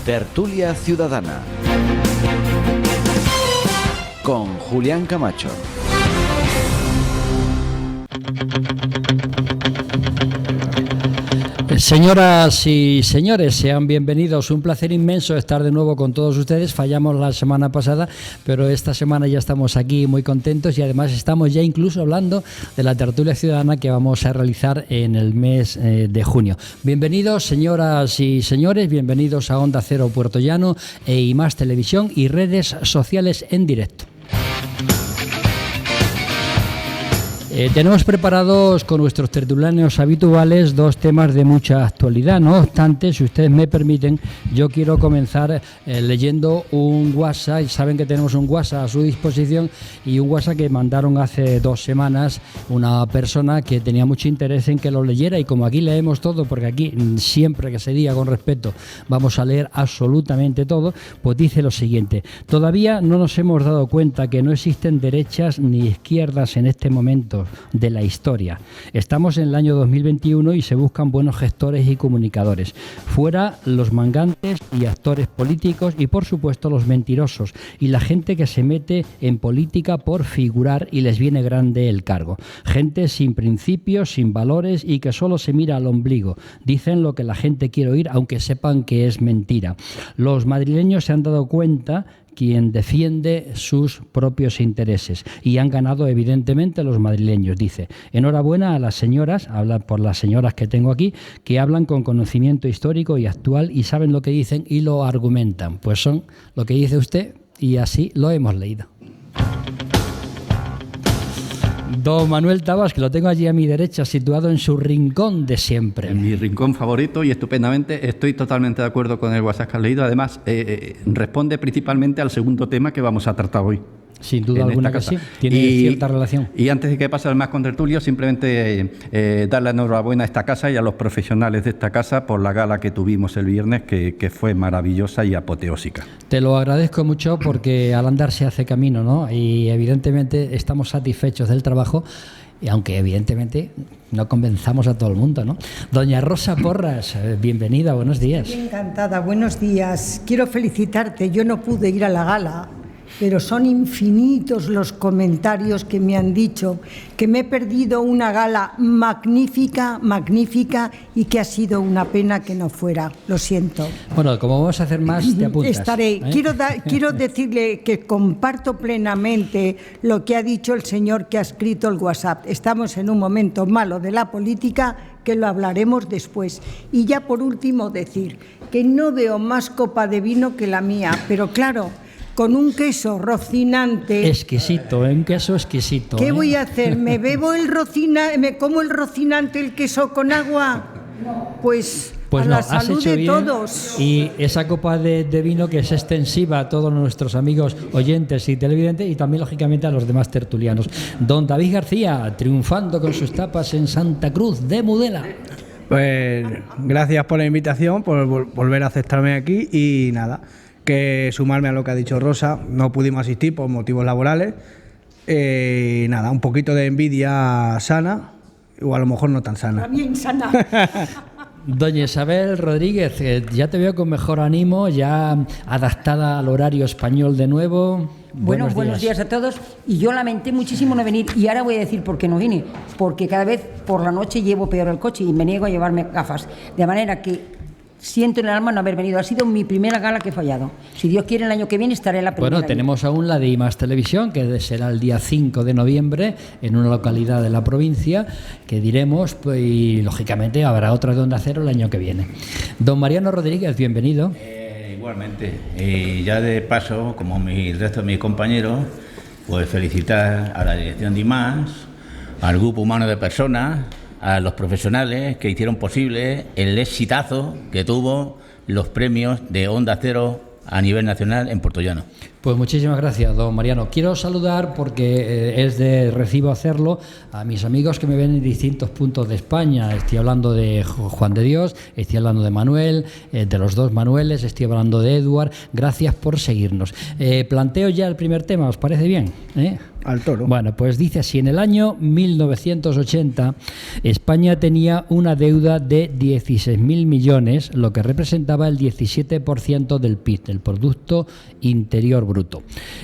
Tertulia Ciudadana con Julián Camacho. Señoras y señores, sean bienvenidos. Un placer inmenso estar de nuevo con todos ustedes. Fallamos la semana pasada, pero esta semana ya estamos aquí muy contentos y además estamos ya incluso hablando de la tertulia ciudadana que vamos a realizar en el mes de junio. Bienvenidos, señoras y señores, bienvenidos a Onda Cero Puerto Llano e IMAX Televisión y redes sociales en directo. Tenemos preparados con nuestros tertulianos habituales dos temas de mucha actualidad. No obstante, si ustedes me permiten, yo quiero comenzar leyendo un WhatsApp. Y saben que tenemos un WhatsApp a su disposición y un WhatsApp que mandaron hace 2 semanas una persona que tenía mucho interés en que lo leyera, y como aquí leemos todo, porque aquí siempre que se diga con respeto vamos a leer absolutamente todo, pues dice lo siguiente: todavía no nos hemos dado cuenta que no existen derechas ni izquierdas en este momento de la historia. Estamos en el año 2021 y se buscan buenos gestores y comunicadores. Fuera los mangantes y actores políticos y, por supuesto, los mentirosos y la gente que se mete en política por figurar y les viene grande el cargo. Gente sin principios, sin valores y que solo se mira al ombligo. Dicen lo que la gente quiere oír, aunque sepan que es mentira. Los madrileños se han dado cuenta quien defiende sus propios intereses y han ganado evidentemente los madrileños. Dice: enhorabuena a las señoras, habla por las señoras que tengo aquí, que hablan con conocimiento histórico y actual y saben lo que dicen y lo argumentan. Pues son lo que dice usted y así lo hemos leído. Don Manuel Tabas, que lo tengo allí a mi derecha, situado en su rincón de siempre. En mi rincón favorito y estupendamente. Estoy totalmente de acuerdo con el WhatsApp que has leído. Además, responde principalmente al segundo tema que vamos a tratar hoy. Sin duda alguna que sí, tiene cierta relación. Y antes de que pase al más contertulio, simplemente dar la enhorabuena a esta casa y a los profesionales de esta casa por la gala que tuvimos el viernes, que fue maravillosa y apoteósica. Te lo agradezco mucho porque al andar se hace camino, ¿no? Y evidentemente estamos satisfechos del trabajo, y aunque evidentemente no convenzamos a todo el mundo, ¿no? Doña Rosa Porras, bienvenida, buenos días. Encantada, buenos días. Quiero felicitarte, yo no pude ir a la gala, pero son infinitos los comentarios que me han dicho que me he perdido una gala magnífica, magnífica, y que ha sido una pena que no fuera. Lo siento. Bueno, como vamos a hacer más, te apuntas. Estaré. Quiero decirle que comparto plenamente lo que ha dicho el señor que ha escrito el WhatsApp. Estamos en un momento malo de la política, que lo hablaremos después. Y ya por último decir que no veo más copa de vino que la mía, pero claro, con un queso rocinante. Exquisito, un queso exquisito. ¿Qué voy a hacer? ¿Me como el rocinante, el queso con agua? Pues a no, la salud de bien, todos. Y esa copa de vino que es extensiva a todos nuestros amigos oyentes y televidentes, y también lógicamente a los demás tertulianos. Don David García, triunfando con sus tapas en Santa Cruz de Mudela. Pues gracias por la invitación, por volver a aceptarme aquí, y nada, que sumarme a lo que ha dicho Rosa. No pudimos asistir por motivos laborales. Nada, un poquito de envidia sana, o a lo mejor no tan sana. También sana. Doña Isabel Rodríguez, ya te veo con mejor ánimo, ya adaptada al horario español de nuevo. Buenos días a todos. Y yo lamenté muchísimo no venir, y ahora voy a decir por qué no vine. Porque cada vez por la noche llevo peor el coche y me niego a llevarme gafas. De manera que siento en el alma no haber venido. Ha sido mi primera gala que he fallado. Si Dios quiere, el año que viene estaré en la primera. Bueno, tenemos aún la de IMAX Televisión, que será el día 5 de noviembre en una localidad de la provincia, que diremos, pues, y lógicamente habrá otra de Onda Cero el año que viene. Don Mariano Rodríguez, bienvenido. Igualmente. Y ya de paso, como el resto de mis compañeros, pues felicitar a la dirección de IMAX, al grupo humano de personas, a los profesionales que hicieron posible el exitazo que tuvo los premios de Onda Cero a nivel nacional en Puerto Llano. Pues muchísimas gracias, don Mariano. Quiero saludar, porque es de recibo hacerlo, a mis amigos que me ven en distintos puntos de España. Estoy hablando de Juan de Dios, estoy hablando de Manuel, de los dos Manueles, estoy hablando de Eduard. Gracias por seguirnos. Planteo ya el primer tema, ¿os parece bien? al toro. Bueno, pues dice así, en el año 1980 España tenía una deuda de 16.000 millones, lo que representaba el 17% del PIB, del Producto Interior Bruto.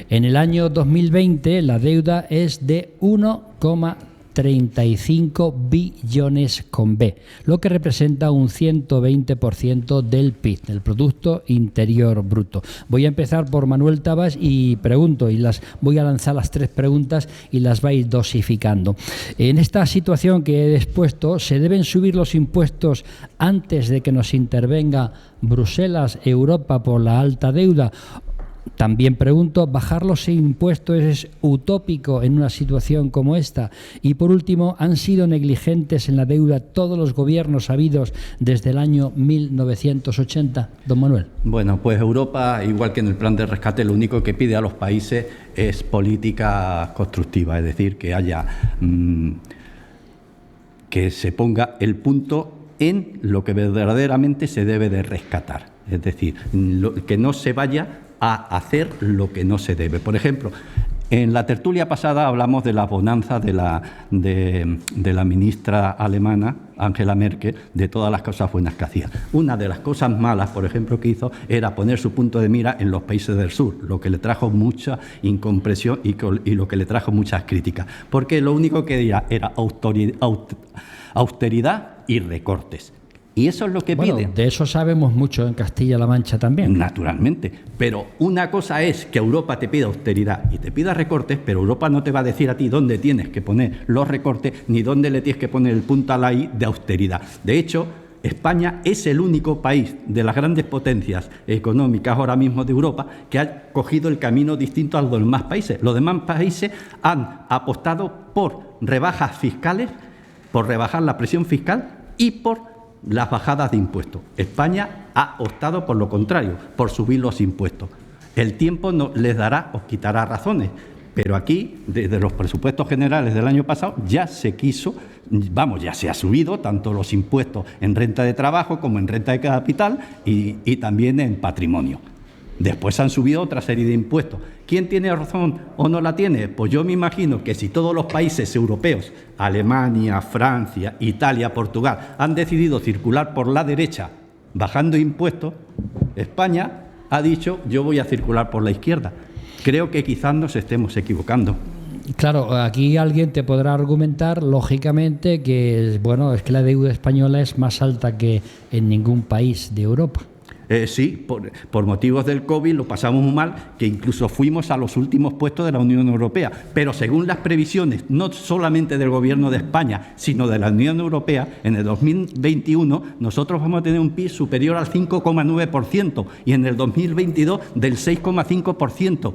En el año 2020 la deuda es de 1,35 billones con B, lo que representa un 120% del PIB, del Producto Interior Bruto. Voy a empezar por Manuel Tabas y pregunto, y voy a lanzar las 3 preguntas y las vais dosificando. En esta situación que he expuesto, ¿se deben subir los impuestos antes de que nos intervenga Bruselas, Europa, por la alta deuda? También pregunto, ¿bajar los impuestos es utópico en una situación como esta? Y por último, ¿han sido negligentes en la deuda todos los gobiernos habidos desde el año 1980? Don Manuel. Bueno, pues Europa, igual que en el plan de rescate, lo único que pide a los países es política constructiva, es decir, que haya que se ponga el punto en lo que verdaderamente se debe de rescatar, es decir, que no se vaya a hacer lo que no se debe. Por ejemplo, en la tertulia pasada hablamos de la bonanza de la ministra alemana, Angela Merkel, de todas las cosas buenas que hacía. Una de las cosas malas, por ejemplo, que hizo era poner su punto de mira en los países del sur, lo que le trajo mucha incomprensión y lo que le trajo muchas críticas, porque lo único que decía era austeridad y recortes. Y eso es lo que pide. De eso sabemos mucho en Castilla-La Mancha también. Naturalmente. Pero una cosa es que Europa te pida austeridad y te pida recortes, pero Europa no te va a decir a ti dónde tienes que poner los recortes ni dónde le tienes que poner el punto a la I de austeridad. De hecho, España es el único país de las grandes potencias económicas ahora mismo de Europa que ha cogido el camino distinto a los demás países. Los demás países han apostado por rebajas fiscales, por rebajar la presión fiscal y por las bajadas de impuestos. España ha optado por lo contrario, por subir los impuestos. El tiempo les dará o quitará razones, pero aquí, desde los presupuestos generales del año pasado, ya se quiso, ya se ha subido tanto los impuestos en renta de trabajo como en renta de capital y también en patrimonio. Después han subido otra serie de impuestos. ¿Quién tiene razón o no la tiene? Pues yo me imagino que si todos los países europeos, Alemania, Francia, Italia, Portugal, han decidido circular por la derecha bajando impuestos, España ha dicho yo voy a circular por la izquierda. Creo que quizás nos estemos equivocando. Claro, aquí alguien te podrá argumentar, lógicamente, que es que la deuda española es más alta que en ningún país de Europa. Sí, por motivos del COVID lo pasamos muy mal, que incluso fuimos a los últimos puestos de la Unión Europea. Pero según las previsiones, no solamente del Gobierno de España, sino de la Unión Europea, en el 2021 nosotros vamos a tener un PIB superior al 5,9% y en el 2022 del 6,5%.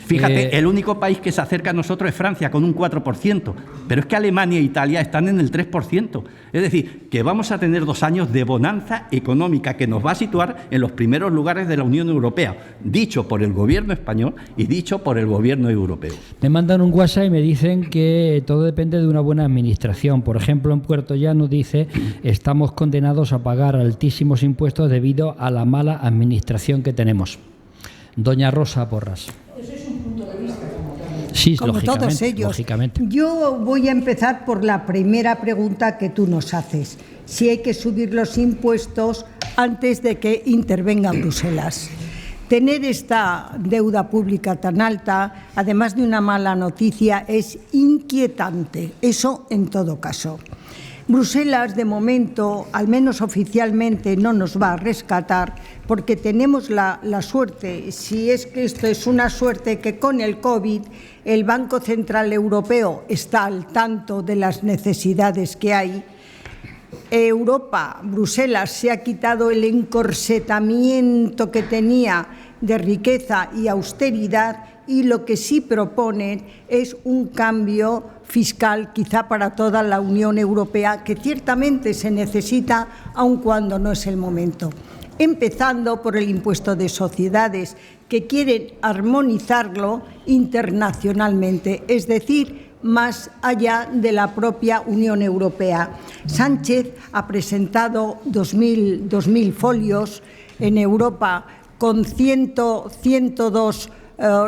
Fíjate, el único país que se acerca a nosotros es Francia, con un 4%, pero es que Alemania e Italia están en el 3%. Es decir, que vamos a tener 2 años de bonanza económica que nos va a situar en los primeros lugares de la Unión Europea, dicho por el gobierno español y dicho por el gobierno europeo. Me mandan un WhatsApp y me dicen que todo depende de una buena administración. Por ejemplo, en Puerto Llano dice, estamos condenados a pagar altísimos impuestos debido a la mala administración que tenemos. Doña Rosa Porras. Sí, como todos ellos. Lógicamente. Yo voy a empezar por la primera pregunta que tú nos haces. Si hay que subir los impuestos antes de que intervenga Bruselas. Tener esta deuda pública tan alta, además de una mala noticia, es inquietante. Eso en todo caso. Bruselas, de momento, al menos oficialmente, no nos va a rescatar porque tenemos la suerte, si es que esto es una suerte, que con el COVID el Banco Central Europeo está al tanto de las necesidades que hay. Europa, Bruselas, se ha quitado el encorsetamiento que tenía de riqueza y austeridad y lo que sí proponen es un cambio fiscal quizá para toda la Unión Europea, que ciertamente se necesita, aun cuando no es el momento. Empezando por el impuesto de sociedades, que quieren armonizarlo internacionalmente, es decir, más allá de la propia Unión Europea. Sánchez ha presentado 2.000 folios en Europa con 102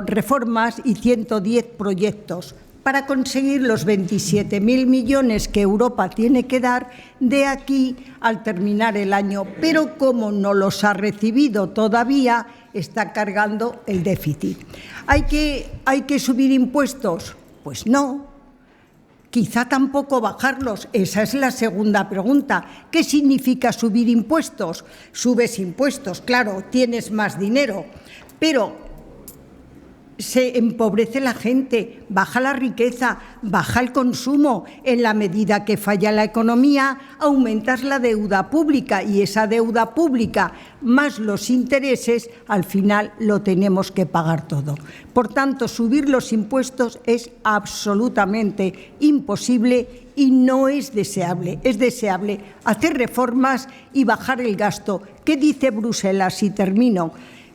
reformas y 110 proyectos para conseguir los 27.000 millones que Europa tiene que dar de aquí al terminar el año. Pero como no los ha recibido todavía, está cargando el déficit. ¿Hay que subir impuestos? Pues no. Quizá tampoco bajarlos. Esa es la segunda pregunta. ¿Qué significa subir impuestos? Subes impuestos, claro, tienes más dinero, pero se empobrece la gente, baja la riqueza, baja el consumo. En la medida que falla la economía, aumentas la deuda pública y esa deuda pública más los intereses, al final lo tenemos que pagar todo. Por tanto, subir los impuestos es absolutamente imposible y no es deseable. Es deseable hacer reformas y bajar el gasto. ¿Qué dice Bruselas? Y termino.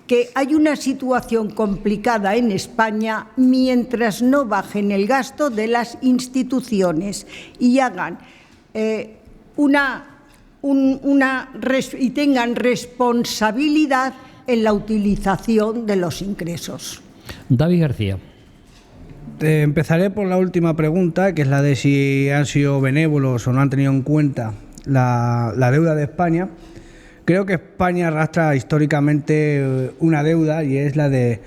Que hay una situación complicada en España mientras no bajen el gasto de las instituciones y hagan y tengan responsabilidad en la utilización de los ingresos. David García. Empezaré por la última pregunta, que es la de si han sido benévolos o no han tenido en cuenta la deuda de España. Creo que España arrastra históricamente una deuda y es la de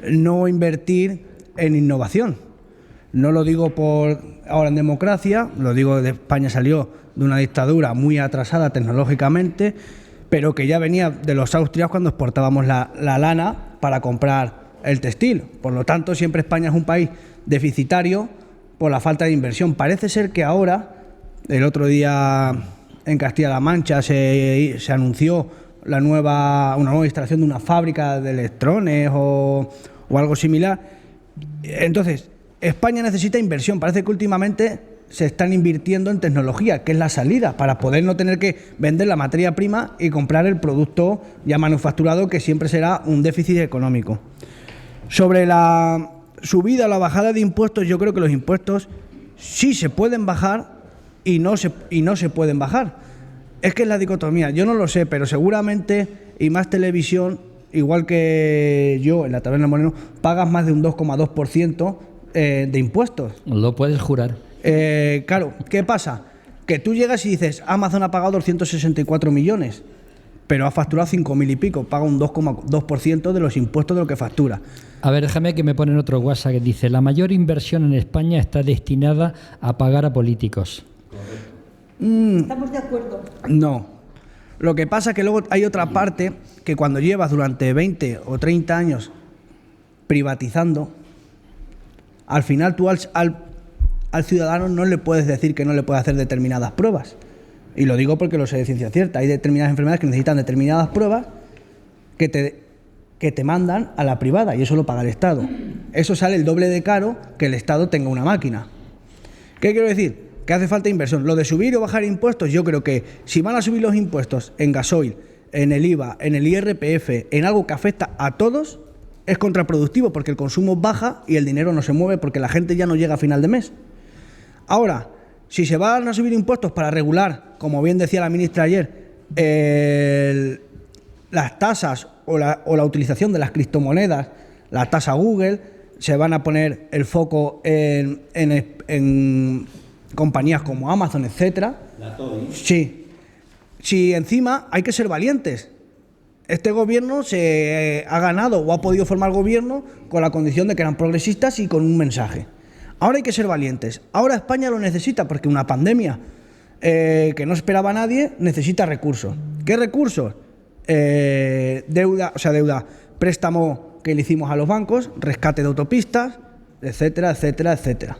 no invertir en innovación. No lo digo por ahora en democracia, lo digo de España salió de una dictadura muy atrasada tecnológicamente, pero que ya venía de los austrias cuando exportábamos la lana para comprar el textil. Por lo tanto, siempre España es un país deficitario por la falta de inversión. Parece ser que ahora, el otro día en Castilla-La Mancha se anunció una nueva instalación de una fábrica de electrones o algo similar. Entonces, España necesita inversión. Parece que últimamente se están invirtiendo en tecnología, que es la salida, para poder no tener que vender la materia prima y comprar el producto ya manufacturado, que siempre será un déficit económico. Sobre la subida o la bajada de impuestos, yo creo que los impuestos sí se pueden bajar y no se pueden bajar. Es que es la dicotomía, yo no lo sé, pero seguramente, y más televisión, igual que yo en la Taberna Moreno, pagas más de un 2,2% de impuestos. Lo puedes jurar. Claro, ¿qué pasa? Que tú llegas y dices, Amazon ha pagado 264 millones, pero ha facturado 5.000 y pico, paga un 2,2% de los impuestos de lo que factura. A ver, déjame que me ponen otro WhatsApp que dice: la mayor inversión en España está destinada a pagar a políticos. ¿Estamos de acuerdo? No. Lo que pasa es que luego hay otra parte que cuando llevas durante 20 o 30 años privatizando, al final tú al ciudadano no le puedes decir que no le puede hacer determinadas pruebas. Y lo digo porque lo sé de ciencia cierta. Hay determinadas enfermedades que necesitan determinadas pruebas que te mandan a la privada y eso lo paga el Estado. Eso sale el doble de caro que el Estado tenga una máquina. ¿Qué quiero decir? Que hace falta inversión. Lo de subir o bajar impuestos, yo creo que si van a subir los impuestos en gasoil, en el IVA, en el IRPF, en algo que afecta a todos, es contraproductivo porque el consumo baja y el dinero no se mueve porque la gente ya no llega a final de mes. Ahora, si se van a subir impuestos para regular, como bien decía la ministra ayer, las tasas o la utilización de las criptomonedas, la tasa Google, se van a poner el foco en compañías como Amazon, etcétera. Sí. Si encima hay que ser valientes. Este gobierno se ha ganado o ha podido formar gobierno con la condición de que eran progresistas y con un mensaje. Ahora hay que ser valientes. Ahora España lo necesita porque una pandemia que no esperaba nadie necesita recursos. ¿Qué recursos? Deuda, préstamo que le hicimos a los bancos, rescate de autopistas, etcétera, etcétera, etcétera.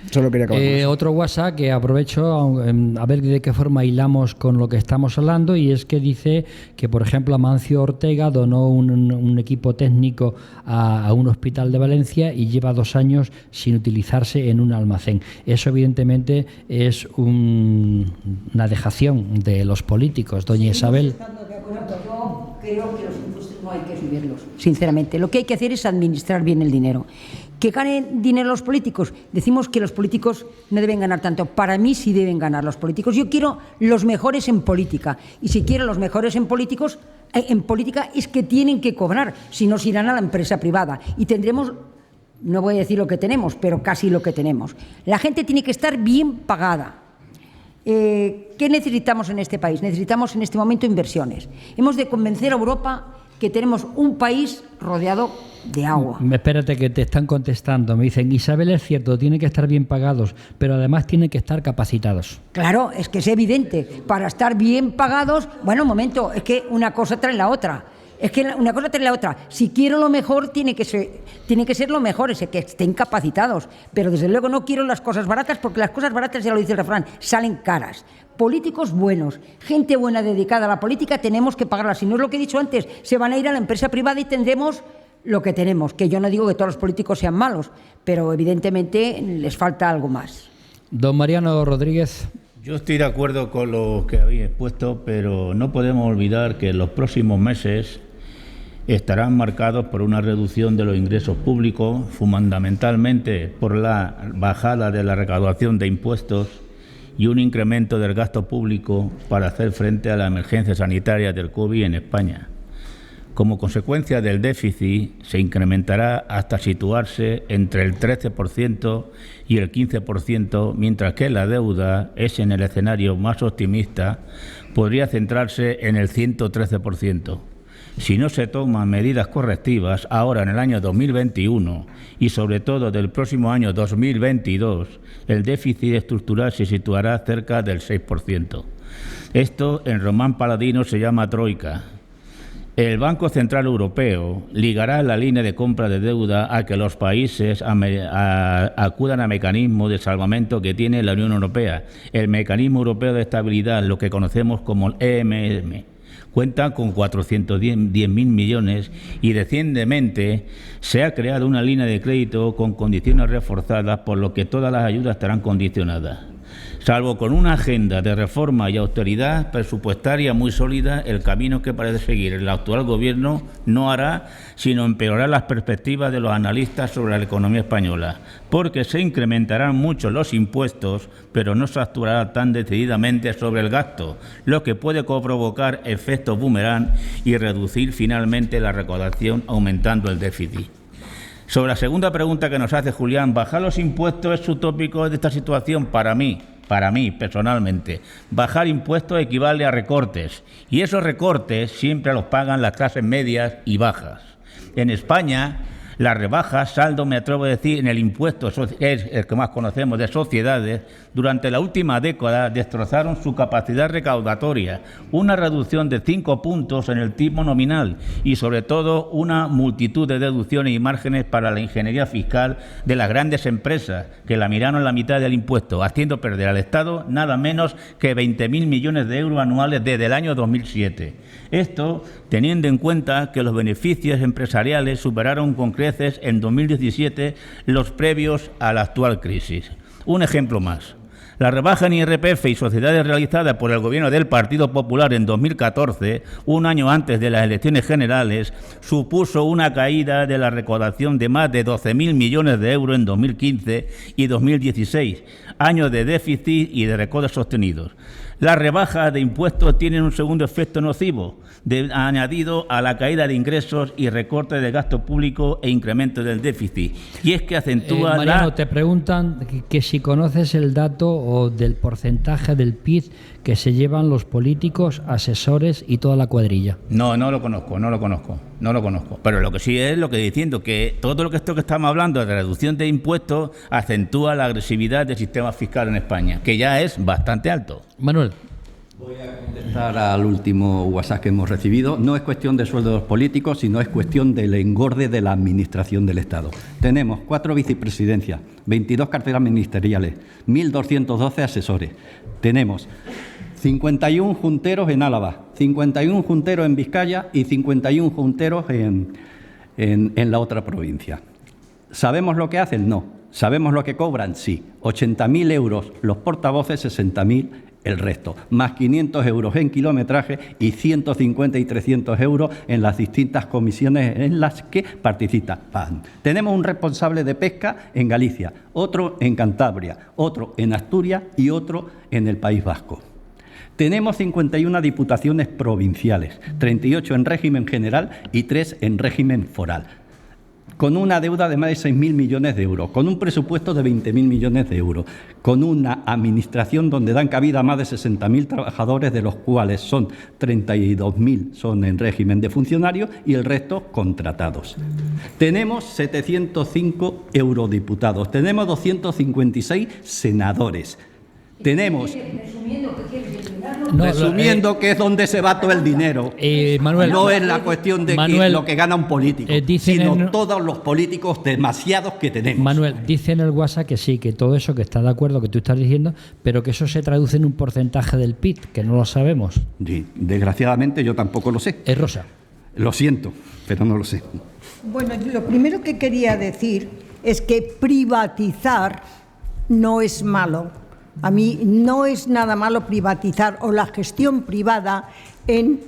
Solo quería acabar con eso. Otro WhatsApp que aprovecho a ver de qué forma hilamos con lo que estamos hablando, y es que dice que, por ejemplo, Amancio Ortega donó un equipo técnico a un hospital de Valencia y lleva 2 años sin utilizarse en un almacén. Eso evidentemente es una dejación de los políticos, doña Isabel. Yo creo que los impuestos no hay que subirlos, sinceramente. Lo que hay que hacer es administrar bien el dinero. ¿Que ganen dinero los políticos? Decimos que los políticos no deben ganar tanto. Para mí sí deben ganar los políticos. Yo quiero los mejores en política. Y si quiero los mejores en política es que tienen que cobrar, si no se irán a la empresa privada. Y tendremos, no voy a decir lo que tenemos, pero casi lo que tenemos. La gente tiene que estar bien pagada. ¿Qué necesitamos en este país? Necesitamos en este momento inversiones. Hemos de convencer a Europa que tenemos un país rodeado de agua. Espérate, que te están contestando. Me dicen, Isabel, es cierto, tienen que estar bien pagados, pero además tienen que estar capacitados. Claro, es que es evidente. Para estar bien pagados, bueno, un momento, es que una cosa trae la otra. Es que una cosa trae la otra. Si quiero lo mejor, tiene que ser lo mejor, es que estén capacitados. Pero desde luego no quiero las cosas baratas, porque las cosas baratas, ya lo dice el refrán, salen caras. Políticos buenos, gente buena dedicada a la política, tenemos que pagarla. Si no es lo que he dicho antes, se van a ir a la empresa privada y tendremos lo que tenemos. Que yo no digo que todos los políticos sean malos, pero evidentemente les falta algo más. Don Mariano Rodríguez. Yo estoy de acuerdo con lo que habéis expuesto, pero no podemos olvidar que en los próximos meses estarán marcados por una reducción de los ingresos públicos, fundamentalmente por la bajada de la recaudación de impuestos y un incremento del gasto público para hacer frente a la emergencia sanitaria del COVID en España. Como consecuencia del déficit, se incrementará hasta situarse entre el 13% y el 15%, mientras que la deuda es, en el escenario más optimista, podría centrarse en el 113%. Si no se toman medidas correctivas ahora en el año 2021 y sobre todo del próximo año 2022, el déficit estructural se situará cerca del 6%. Esto en Román Paladino se llama troika. El Banco Central Europeo ligará la línea de compra de deuda a que los países acudan a mecanismos de salvamento que tiene la Unión Europea, el Mecanismo Europeo de Estabilidad, lo que conocemos como el EMM. Cuenta con 410.000 millones y recientemente se ha creado una línea de crédito con condiciones reforzadas, por lo que todas las ayudas estarán condicionadas. Salvo con una agenda de reforma y austeridad presupuestaria muy sólida, el camino que parece seguir el actual Gobierno no hará sino empeorar las perspectivas de los analistas sobre la economía española, porque se incrementarán mucho los impuestos, pero no se actuará tan decididamente sobre el gasto, lo que puede provocar efectos boomerang y reducir finalmente la recaudación, aumentando el déficit. Sobre la segunda pregunta que nos hace Julián, bajar los impuestos es utópico de esta situación. Para mí, personalmente, bajar impuestos equivale a recortes, y esos recortes siempre los pagan las clases medias y bajas. En España, las rebajas, saldo, me atrevo a decir, en el impuesto, es el que más conocemos, de sociedades, durante la última década destrozaron su capacidad recaudatoria, una reducción de 5 puntos en el tipo nominal y, sobre todo, una multitud de deducciones y márgenes para la ingeniería fiscal de las grandes empresas, que la miraron la mitad del impuesto, haciendo perder al Estado nada menos que 20.000 millones de euros anuales desde el año 2007. Esto teniendo en cuenta que los beneficios empresariales superaron con creces en 2017 los previos a la actual crisis. Un ejemplo más. La rebaja en IRPF y sociedades realizada por el Gobierno del Partido Popular en 2014, un año antes de las elecciones generales, supuso una caída de la recaudación de más de 12.000 millones de euros en 2015 y 2016, años de déficit y de recortes sostenidos. Las rebajas de impuestos tienen un segundo efecto nocivo, añadido a la caída de ingresos y recorte de gasto público e incremento del déficit. Y es que acentúa Mariano, te preguntan que si conoces el dato o del porcentaje del PIB que se llevan los políticos, asesores y toda la cuadrilla. No lo conozco. Pero lo que sí es lo que diciendo, que todo lo que estamos hablando de reducción de impuestos acentúa la agresividad del sistema fiscal en España, que ya es bastante alto. Manuel. Voy a contestar al último WhatsApp que hemos recibido. No es cuestión de sueldo de los políticos, sino es cuestión del engorde de la administración del Estado. Tenemos 4 vicepresidencias, 22 carteras ministeriales, 1.212 asesores. Tenemos 51 junteros en Álava, 51 junteros en Vizcaya y 51 junteros en la otra provincia. ¿Sabemos lo que hacen? No. ¿Sabemos lo que cobran? Sí. 80.000 euros los portavoces, 60.000 el resto, más 500 euros en kilometraje y 150 y 300 euros en las distintas comisiones en las que participan. Tenemos un responsable de pesca en Galicia, otro en Cantabria, otro en Asturias y otro en el País Vasco. Tenemos 51 diputaciones provinciales, 38 en régimen general y 3 en régimen foral, con una deuda de más de 6.000 millones de euros, con un presupuesto de 20.000 millones de euros, con una administración donde dan cabida a más de 60.000 trabajadores, de los cuales son 32.000 son en régimen de funcionarios y el resto contratados. Tenemos 705 eurodiputados, tenemos 256 senadores. Tenemos, resumiendo, que es donde se va todo el dinero. Manuel, no es la cuestión de Manuel, lo que gana un político, sino todos los políticos demasiados que tenemos. Manuel, dice en el WhatsApp que sí, que todo eso, que está de acuerdo, que tú estás diciendo, pero que eso se traduce en un porcentaje del PIB, que no lo sabemos. Sí, desgraciadamente yo tampoco lo sé. Es Rosa. Lo siento, pero no lo sé. Bueno, lo primero que quería decir es que privatizar no es malo. A mí no es nada malo privatizar o la gestión privada en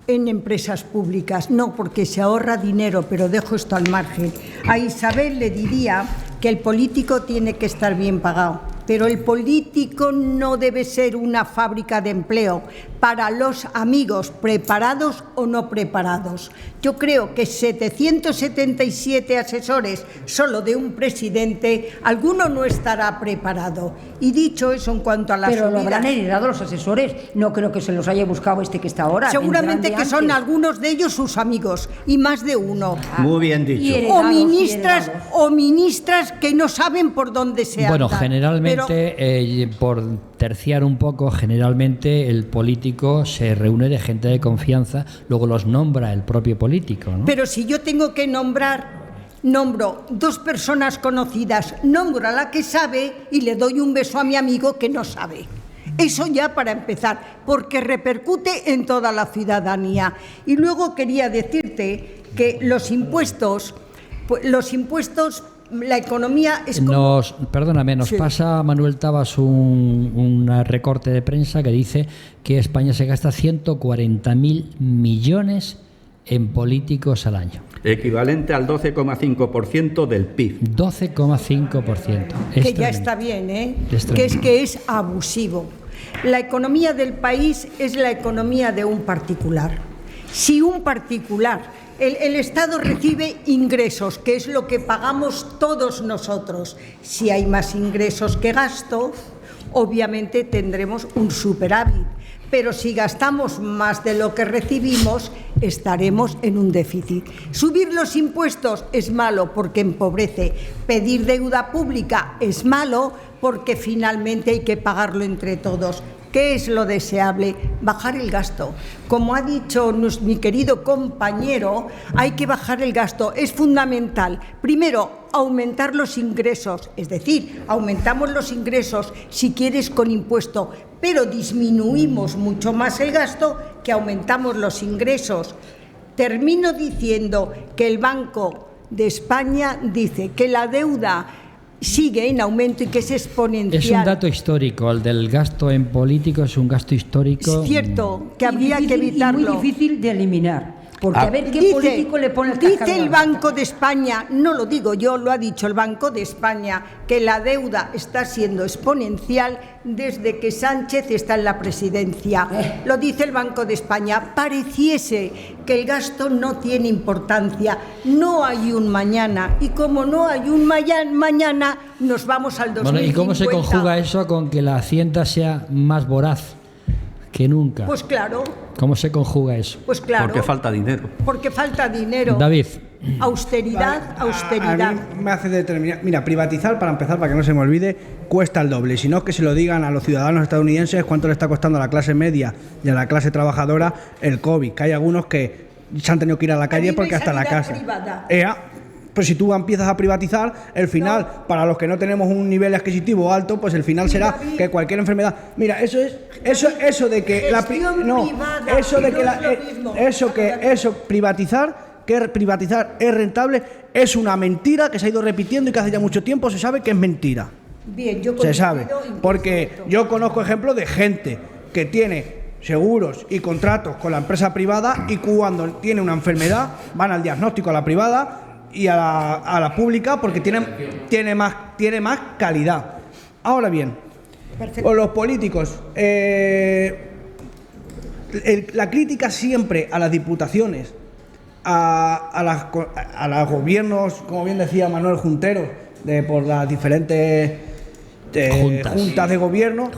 empresas públicas. No, porque se ahorra dinero, pero dejo esto al margen. A Isabel le diría que el político tiene que estar bien pagado, pero el político no debe ser una fábrica de empleo para los amigos preparados o no preparados. Yo creo que 777 asesores solo de un presidente, alguno no estará preparado. Y dicho eso, en cuanto a las Pero subidas, lo habrán heredado los asesores, no creo que se los haya buscado este que está ahora. seguramente que son antes. algunos de ellos sus amigos, y más de uno. Muy bien dicho. Y O heredados. ministras que no saben por dónde se andan. Bueno, generalmente, Pero por terciar un poco, generalmente el político se reúne de gente de confianza, luego los nombra el propio político, ¿no? Pero si yo tengo que nombro dos personas conocidas, nombro a la que sabe y le doy un beso a mi amigo que no sabe. Eso ya para empezar, porque repercute en toda la ciudadanía. Y luego quería decirte que los impuestos, la economía es como... Nos Sí. pasa Manuel Tabas un recorte de prensa que dice que España se gasta 140.000 millones en políticos al año. Equivalente al 12,5% del PIB. 12,5%. Que ya está bien, ¿eh? Es Que es abusivo. La economía del país es la economía de un particular. Si un particular, el Estado recibe ingresos, que es lo que pagamos todos nosotros. Si hay más ingresos que gasto, obviamente tendremos un superávit. Pero si gastamos más de lo que recibimos, estaremos en un déficit. Subir los impuestos es malo porque empobrece. Pedir deuda pública es malo porque finalmente hay que pagarlo entre todos. ¿Qué es lo deseable? Bajar el gasto. Como ha dicho mi querido compañero, hay que bajar el gasto. Es fundamental. Primero, aumentar los ingresos. Es decir, aumentamos los ingresos, si quieres, con impuesto, pero disminuimos mucho más el gasto que aumentamos los ingresos. Termino diciendo que el Banco de España dice que la deuda sigue en aumento y que es exponencial. Es un dato histórico, el del gasto en político es un gasto histórico. Es cierto que habría que evitarlo. Y muy difícil de eliminar. Porque a ver qué político le pone el Dice cascabel. el Banco de España, no lo digo yo, lo ha dicho el Banco de España, que la deuda está siendo exponencial desde que Sánchez está en la presidencia. Lo dice el Banco de España. Pareciese que el gasto no tiene importancia. No hay un mañana. Y como no hay un mañana, nos vamos al 2050. Bueno, ¿y cómo se conjuga eso con que la Hacienda sea más voraz que nunca? Pues claro. ¿Cómo se conjuga eso? Pues claro. Porque falta dinero. Porque falta dinero. David. Austeridad, austeridad. A mí me hace determinar. Mira, privatizar, para empezar, para que no se me olvide, cuesta el doble. Si no, que se lo digan a los ciudadanos estadounidenses cuánto le está costando a la clase media y a la clase trabajadora el COVID. Que hay algunos que se han tenido que ir a la calle porque hasta la casa. Pues si tú empiezas a privatizar, el final, para los que no tenemos un nivel adquisitivo alto, pues el final será que cualquier enfermedad. Mira, eso de que privatizar, que privatizar es rentable, es una mentira que se ha ido repitiendo y que hace ya mucho tiempo se sabe que es mentira. Bien, yo Se sabe, coincido porque incluso esto. yo conozco ejemplos de gente que tiene seguros y contratos con la empresa privada y cuando tiene una enfermedad van al diagnóstico a la privada y a la pública porque tiene más calidad. Ahora bien, con los políticos, la crítica siempre a las diputaciones, a los gobiernos, como bien decía Manuel Juntero, por las diferentes juntas de gobierno.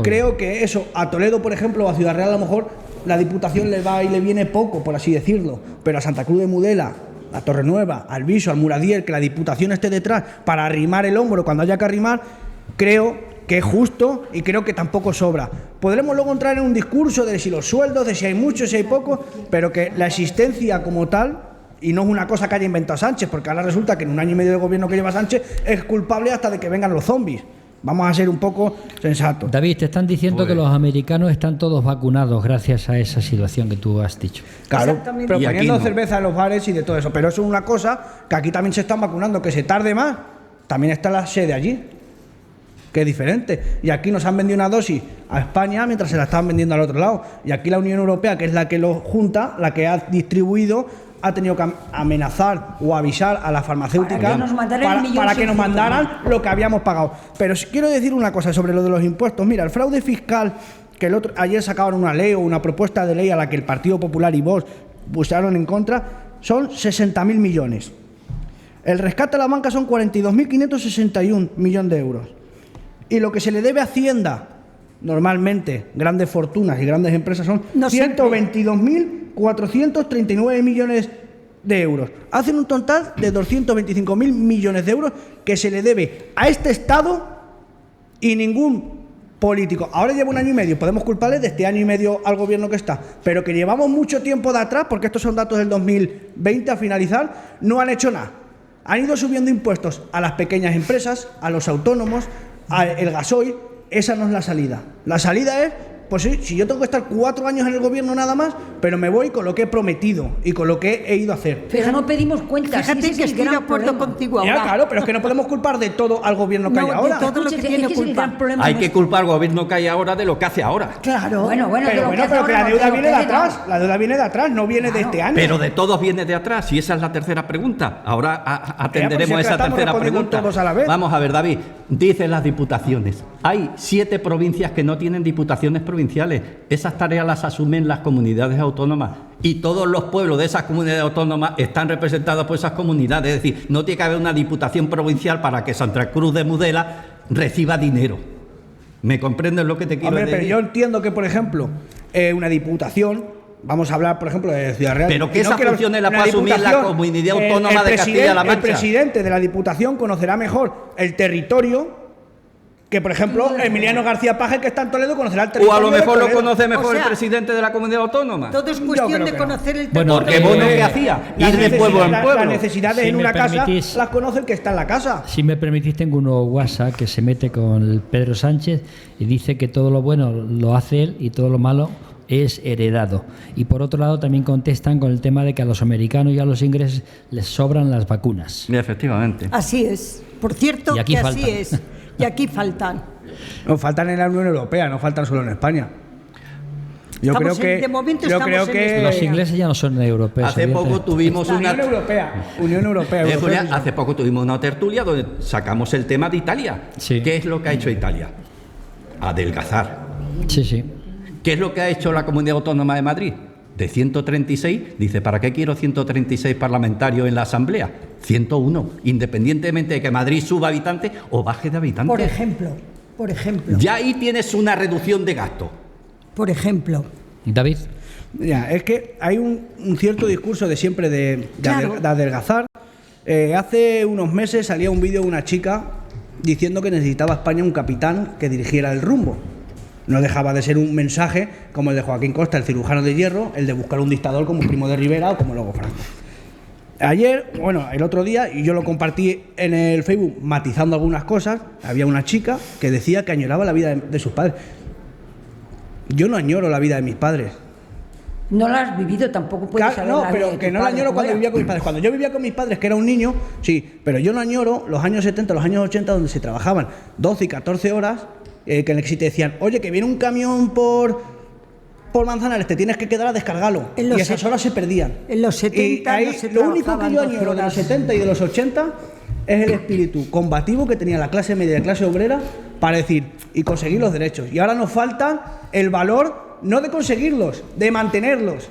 Creo que eso, a Toledo, por ejemplo, o a Ciudad Real, a lo mejor la diputación le va y le viene poco, por así decirlo, pero a Santa Cruz de Mudela, a Torrenueva, al Viso, al Muradier, que la diputación esté detrás para arrimar el hombro cuando haya que arrimar, creo que es justo y creo que tampoco sobra. Podremos luego entrar en un discurso de si los sueldos, de si hay muchos, si hay pocos, pero que la existencia como tal, y no es una cosa que haya inventado Sánchez, porque ahora resulta que en un año y medio de gobierno que lleva Sánchez es culpable hasta de que vengan los zombies. Vamos a ser un poco sensatos. David, te están diciendo que los americanos están todos vacunados gracias a esa situación que tú has dicho. Claro, Exactamente. pero Y aquí poniendo no. cerveza en los bares y de todo eso. Pero eso es una cosa que aquí también se están vacunando, que se tarde más. También está la sede allí, que es diferente. Y aquí nos han vendido una dosis a España mientras se la estaban vendiendo al otro lado. Y aquí la Unión Europea, que es la que lo junta, la que ha distribuido, ha tenido que amenazar o avisar a la farmacéutica Para que nos mandaran el para que nos 1.600.000. mandaran lo que habíamos pagado. Pero quiero decir una cosa sobre lo de los impuestos. Mira, el fraude fiscal, que ayer sacaban una ley o una propuesta de ley a la que el Partido Popular y Vox pusieron en contra, son 60.000 millones. El rescate a la banca son 42.561 millones de euros. Y lo que se le debe a Hacienda, normalmente grandes fortunas y grandes empresas, son No siempre. 122.439 millones de euros. Hacen un total de 225.000 millones de euros que se le debe a este Estado y ningún político. Ahora lleva un año y medio, podemos culparle de este año y medio al gobierno que está, pero que llevamos mucho tiempo de atrás, porque estos son datos del 2020 a finalizar, no han hecho nada. Han ido subiendo impuestos a las pequeñas empresas, a los autónomos, al gasoil. Esa no es la salida. La salida es, pues sí, si yo tengo que estar 4 años en el gobierno nada más, pero me voy con lo que he prometido y con lo que he ido a hacer. Pero no pedimos cuentas. Fíjate ese es que el estoy de gran acuerdo problema. contigo Ya, ahora. claro, pero es que no podemos culpar de todo al gobierno que No, hay de ahora. todo lo que Escucha, tiene es que es el culpa. gran problema Hay que nuestro. culpar al gobierno que hay ahora de lo que hace ahora. Claro. Bueno, Pero de lo bueno, hace pero que ahora la no, deuda de lo viene de hace atrás. ahora. La deuda viene de atrás, no viene de este año. Pero de todos viene de atrás, y esa es la tercera pregunta. Ahora atenderemos pues si esa estamos tercera respondiendo pregunta. todos a la vez. Vamos a ver, David, dicen las diputaciones. Hay 7 provincias que no tienen diputaciones provinciales. Esas tareas las asumen las comunidades autónomas. Y todos los pueblos de esas comunidades autónomas están representados por esas comunidades. Es decir, no tiene que haber una diputación provincial para que Santa Cruz de Mudela reciba dinero. ¿Me comprendes lo que te quiero Hombre, decir? pero yo entiendo que, por ejemplo, una diputación, vamos a hablar, por ejemplo, de Ciudad Real. Pero que y no esas que funciones las una puede asumir la diputación, Comunidad Autónoma de Castilla-La Mancha. El presidente de la diputación conocerá mejor el territorio que, por ejemplo, Emiliano García Paje, que está en Toledo, conocerá el O territorio. a lo de mejor lo Toledo. conoce mejor O sea, el presidente de la comunidad autónoma. Todo es Yo cuestión creo de que no. conocer el Bueno, Porque territorio. Bono que hacía, ir de pueblo en Las pueblo. necesidades Si en me una casa permitís- las conoce el que está en la casa. Si me permitís, tengo uno WhatsApp que se mete con el Pedro Sánchez y dice que todo lo bueno lo hace él y todo lo malo es heredado. Y por otro lado también contestan con el tema de que a los americanos y a los ingleses les sobran las vacunas. Efectivamente. Así es. Por cierto, Y aquí que así faltan. es. Y aquí faltan. No faltan en la Unión Europea, no faltan solo en España. Yo Estamos creo en- que de momento yo estamos creo en que España. Los ingleses ya no son europeos. Hace poco evidentemente. tuvimos una... Unión Europea, Julián, Europea. hace poco tuvimos una tertulia donde sacamos el tema de Italia. Sí. ¿Qué es lo que ha hecho Italia? Adelgazar. Sí, sí. ¿Qué es lo que ha hecho la Comunidad Autónoma de Madrid? De 136, dice, ¿para qué quiero 136 parlamentarios en la Asamblea? 101, independientemente de que Madrid suba habitantes o baje de habitantes. Por ejemplo. Ya ahí tienes una reducción de gasto. Por ejemplo. David. Ya, es que hay un cierto discurso de siempre de Claro. de adelgazar. Hace unos meses salía un vídeo de una chica diciendo que necesitaba España un capitán que dirigiera el rumbo. No dejaba de ser un mensaje como el de Joaquín Costa, el cirujano de hierro, el de buscar un dictador como Primo de Rivera o como luego Franco. Ayer, bueno, el otro día, y yo lo compartí en el Facebook matizando algunas cosas, había una chica que decía que añoraba la vida de sus padres. Yo no añoro la vida de mis padres. No la has vivido, tampoco puedes Claro, saber no, la vida de pero tu que no la padre, añoro ¿cómo cuando era? vivía con mis padres. Cuando yo vivía con mis padres, que era un niño, sí, pero yo no añoro los años 70, los años 80, donde se trabajaban 12 y 14 horas, que si te decían, oye, que viene un camión por Manzanares, te tienes que quedar a descargarlo. En Y los esas horas se perdían. en los 70 y ahí, no se lo único que trabajaban yo 12 añoro de los horas. 70 y de los 80 es el espíritu combativo que tenía la clase media y la clase obrera para decir y conseguir los derechos. Y ahora nos falta el valor, no de conseguirlos, de mantenerlos.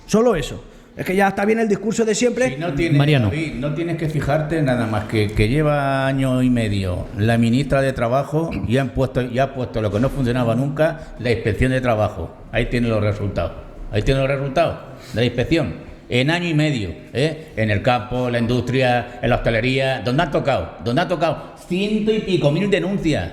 Solo eso. Es que ya está bien el discurso de siempre. Si no tienes, Mariano. David, no tienes que fijarte nada más que lleva año y medio la ministra de Trabajo y ha puesto lo que no funcionaba nunca, la inspección de trabajo. Ahí tiene los resultados. Ahí tiene los resultados de la inspección. En año y medio, en el campo, en la industria, en la hostelería, donde han tocado 100 y pico mil denuncias.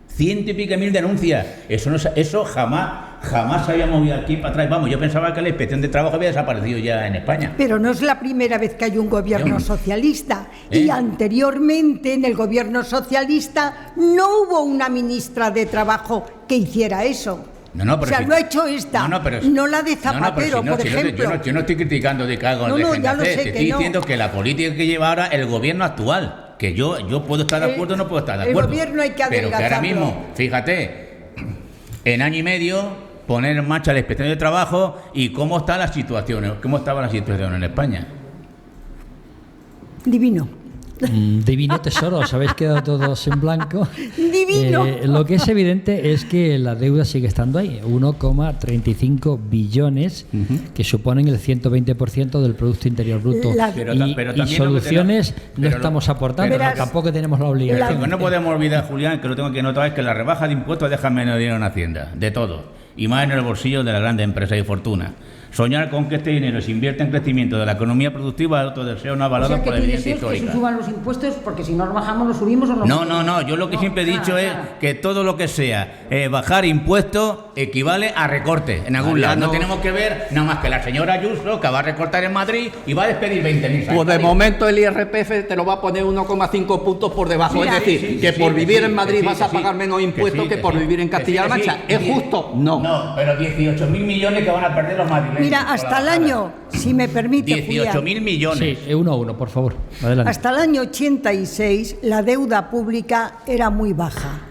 100 y pico mil denuncias. Eso jamás se había movido aquí para atrás. Vamos, yo pensaba que la inspección de trabajo había desaparecido ya en España. Pero no es la primera vez que hay un gobierno socialista. ¿Eh? Y anteriormente, en el gobierno socialista, no hubo una ministra de Trabajo que hiciera eso. No, pero o sea, si- lo ha hecho esta, no la de Zapatero, por ejemplo. Yo no estoy criticando de que haga No, el no, ya lo sé te que estoy no. diciendo que la política que lleva ahora el gobierno actual, que yo puedo estar de acuerdo o no puedo estar de el acuerdo. gobierno hay que pero que ahora adelgazarlo. mismo, fíjate, en año y medio poner en marcha la inspección de trabajo y cómo está la situación, cómo estaba la situación en España. Divino. Divino tesoro, os habéis quedado todos en blanco. Divino. Lo que es evidente es que la deuda sigue estando ahí, 1,35 billones, que suponen el 120% del Producto Interior Bruto. Pero y también lo que soluciones tenemos- no pero estamos aportando, Verás, pero tampoco tenemos la obligación. Lo que no podemos olvidar, Julián, que lo tengo que notar, es que la rebaja de impuestos deja menos dinero en Hacienda, de todo, y más en el bolsillo de las grandes empresas y fortunas. Soñar con que este dinero se invierta en crecimiento de la economía productiva es otro deseo no O avalado sea, que por tú evidencia deseas que se histórica. suban los impuestos porque si no los bajamos, los subimos o no. No, yo lo que siempre he dicho es que todo lo que sea bajar impuestos equivale a recorte en algún lado. No tenemos que ver nada más que la señora Ayuso, que va a recortar en Madrid y va a despedir 20.000. Pues de momento el IRPF te lo va a poner 1,5 puntos por debajo. Mira, es decir, sí, que sí, por que vivir sí, en Madrid que vas sí, a que pagar sí, menos impuestos que por sí, vivir en que sí, Castilla-La que sí, Mancha. que ¿Es sí. justo? No. No, pero 18.000 millones que van a perder los madrileños. Mira, con la hasta el bajada. año, si me permite, 18.000 Julián, millones. Sí, uno a uno, por favor. Adelante. hasta el año 86 la deuda pública era muy baja.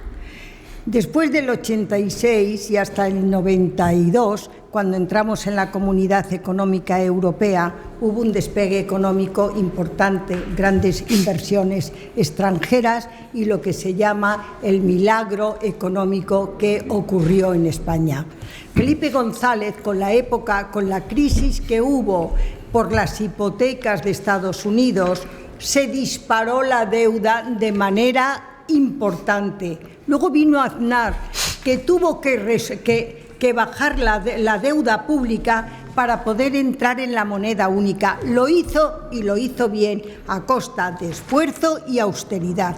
Después del 86 y hasta el 92, cuando entramos en la Comunidad Económica Europea, hubo un despegue económico importante, grandes inversiones extranjeras y lo que se llama el milagro económico que ocurrió en España. Felipe González, con la crisis que hubo por las hipotecas de Estados Unidos, se disparó la deuda de manera importante. Luego vino Aznar, que tuvo que bajar la deuda pública para poder entrar en la moneda única. Lo hizo y lo hizo bien, a costa de esfuerzo y austeridad.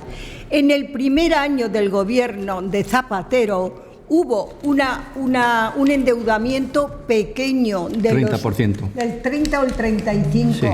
En el primer año del gobierno de Zapatero hubo un endeudamiento pequeño del 30%. del 30 o el 35%. Sí.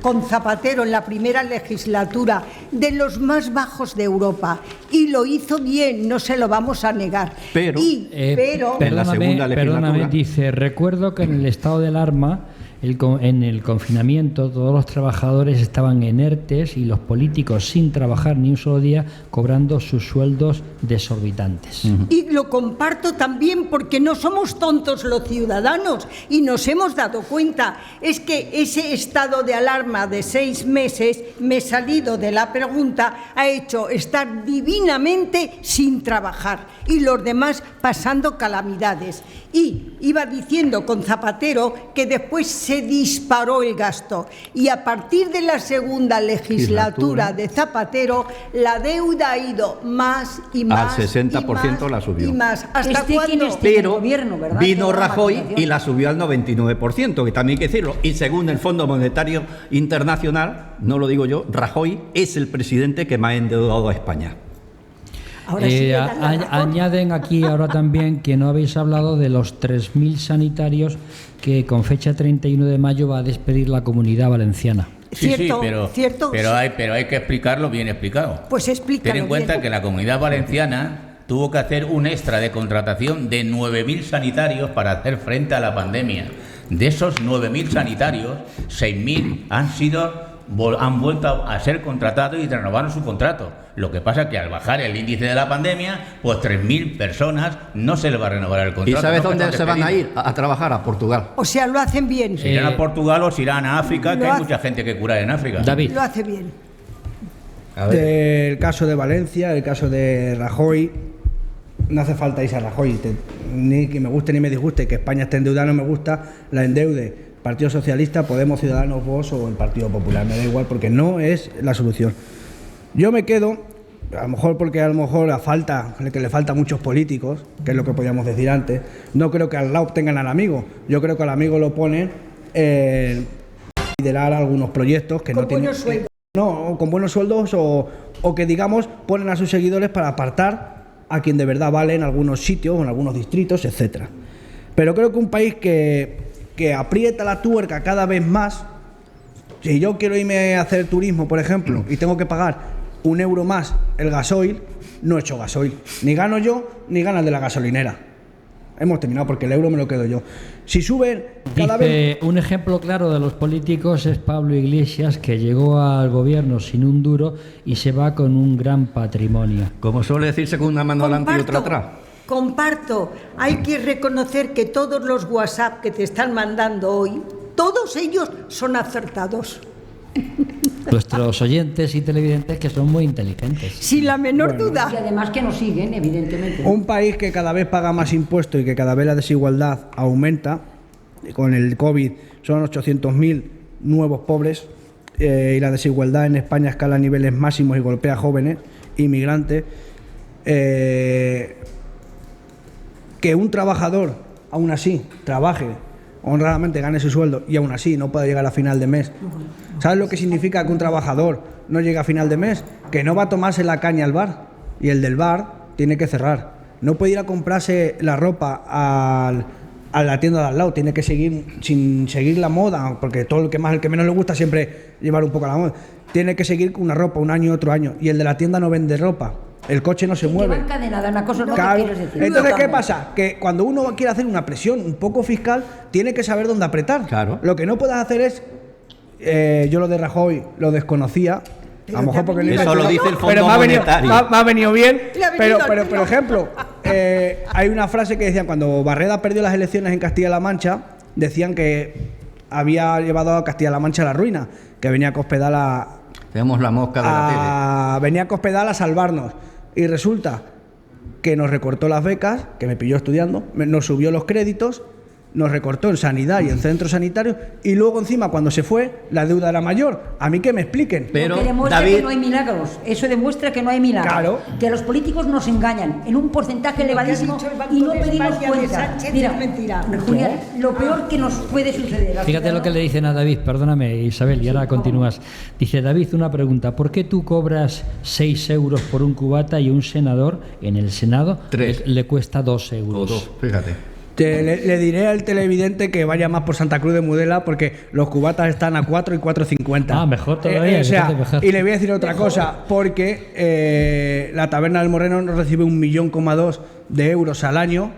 Con Zapatero en la primera legislatura, de los más bajos de Europa, y lo hizo bien, no se lo vamos a negar. Pero- pero En la segunda Perdóname, legislatura. dice, recuerdo que en el estado de alarma, en el confinamiento, todos los trabajadores estaban en ERTES y los políticos sin trabajar ni un solo día, cobrando sus sueldos desorbitantes. Y lo comparto también porque no somos tontos los ciudadanos y nos hemos dado cuenta. Es que ese estado de alarma de 6 meses, me he salido de la pregunta, ha hecho estar divinamente sin trabajar y los demás pasando calamidades. Y iba diciendo con Zapatero que después se disparó el gasto y a partir de la segunda legislatura de Zapatero la deuda ha ido más y más. 60% y más, la subió. Y más. ¿Hasta Esté quien cuándo? esté. Pero el gobierno, ¿verdad? vino Que da la Rajoy matización. y la subió al 99%, que también hay que decirlo. Y según el Fondo Monetario Internacional, no lo digo yo, Rajoy es el presidente que más ha endeudado a España. Ahora sí le dan la razón. Añaden aquí ahora también que no habéis hablado de los 3.000 sanitarios que con fecha 31 de mayo va a despedir la Comunidad Valenciana. Cierto, cierto. pero hay que explicarlo bien explicado. Pues explícalo Ten en cuenta bien. que la Comunidad Valenciana tuvo que hacer un extra de contratación de 9.000 sanitarios para hacer frente a la pandemia. De esos 9.000 sanitarios, 6.000 han vuelto a ser contratados y renovaron su contrato. Lo que pasa es que al bajar el índice de la pandemia, pues 3.000 personas no se les va a renovar el ¿Y contrato. sabes ¿no? dónde se van a ir? A trabajar a Portugal. O sea, lo hacen bien. Se irán a Portugal o se irán a África, Lo que hay hace- mucha gente que curar en África. David. Lo hace bien. El caso de Valencia, el caso de Rajoy, no hace falta irse a Rajoy, ni que me guste ni me disguste, que España esté endeudada, no me gusta, la endeude Partido Socialista, Podemos, Ciudadanos, Vox o el Partido Popular, me da igual porque no es la solución. Yo me quedo, a lo mejor porque a lo mejor que le falta a muchos políticos, que es lo que podíamos decir antes, no creo que al lado tengan al amigo, yo creo que al amigo lo ponen liderar algunos proyectos que Con no tienen... buenos sueldos. No, con buenos sueldos o que, digamos, ponen a sus seguidores para apartar a quien de verdad vale en algunos sitios o en algunos distritos, etcétera. Pero creo que un país que aprieta la tuerca cada vez más, si yo quiero irme a hacer turismo, por ejemplo, y tengo que pagar €1 más el gasoil, no he hecho gasoil. Ni gano yo, ni gana el de la gasolinera. Hemos terminado porque el euro me lo quedo yo. Si suben cada vez... Un ejemplo claro de los políticos es Pablo Iglesias, que llegó al gobierno sin un duro y se va con un gran patrimonio. Como suele decirse, con una mano adelante y otra atrás. Comparto. Hay que reconocer que todos los WhatsApp que te están mandando hoy, todos ellos son acertados. Nuestros oyentes y televidentes que son muy inteligentes. Sin la menor duda. Y además que nos siguen, evidentemente. Un país que cada vez paga más impuestos y que cada vez la desigualdad aumenta, con el COVID son 800.000 nuevos pobres, y la desigualdad en España escala a niveles máximos y golpea a jóvenes, inmigrantes, que un trabajador, aún así, trabaje honradamente, gane su sueldo y aún así no pueda llegar a final de mes. ¿Sabes lo que significa que un trabajador no llegue a final de mes? Que no va a tomarse la caña al bar y el del bar tiene que cerrar. No puede ir a comprarse la ropa a la tienda de al lado, tiene que seguir sin seguir la moda, porque todo el que menos le gusta siempre llevar un poco a la moda. Tiene que seguir con una ropa un año y otro año y el de la tienda no vende ropa. El coche no se mueve. Que va encadenada, una cosa es lo Claro. que quieres decir. Entonces, ¿qué pasa? Que cuando uno quiere hacer una presión un poco fiscal, tiene que saber dónde apretar. Claro. Lo que no puedes hacer es... yo lo de Rajoy lo desconocía. A lo mejor porque no Eso lo dice el Fondo pero Monetario. me ha venido bien. Le ha venido Pero, al por ejemplo, hay una frase que decían cuando Barreda perdió las elecciones en Castilla-La Mancha, decían que había llevado a Castilla-La Mancha a la ruina, que venía a Cospedal Tenemos la mosca de la venía a Cospedal a salvarnos. Y resulta que nos recortó las becas, que me pilló estudiando, nos subió los créditos, nos recortó en sanidad y en centros sanitarios, y luego encima cuando se fue, la deuda era mayor. A mí que me expliquen. Pero, Lo que demuestra David- que no hay milagros. Eso demuestra que no hay milagros. Claro. Que los políticos nos engañan en un porcentaje Lo que ha elevadísimo dicho el Banco y no de pedimos España de cuentas. Sánchez Mira, es mentira. Julián, lo peor que nos puede suceder. al Fíjate lo que le ciudadano- dicen a David, perdóname Isabel, y ahora continúas. Dice David, una pregunta, ¿por qué tú cobras 6 euros por un cubata y un senador en el Senado Tres. le cuesta 2 O euros? dos, fíjate. Le diré al televidente que vaya más por Santa Cruz de Mudela porque los cubatas están a 4 y 4,50. Ah, mejor todavía, o sea, entonces mejor. y le voy a decir otra cosa, porque la Taberna del Moreno nos recibe 1,2 millones de euros al año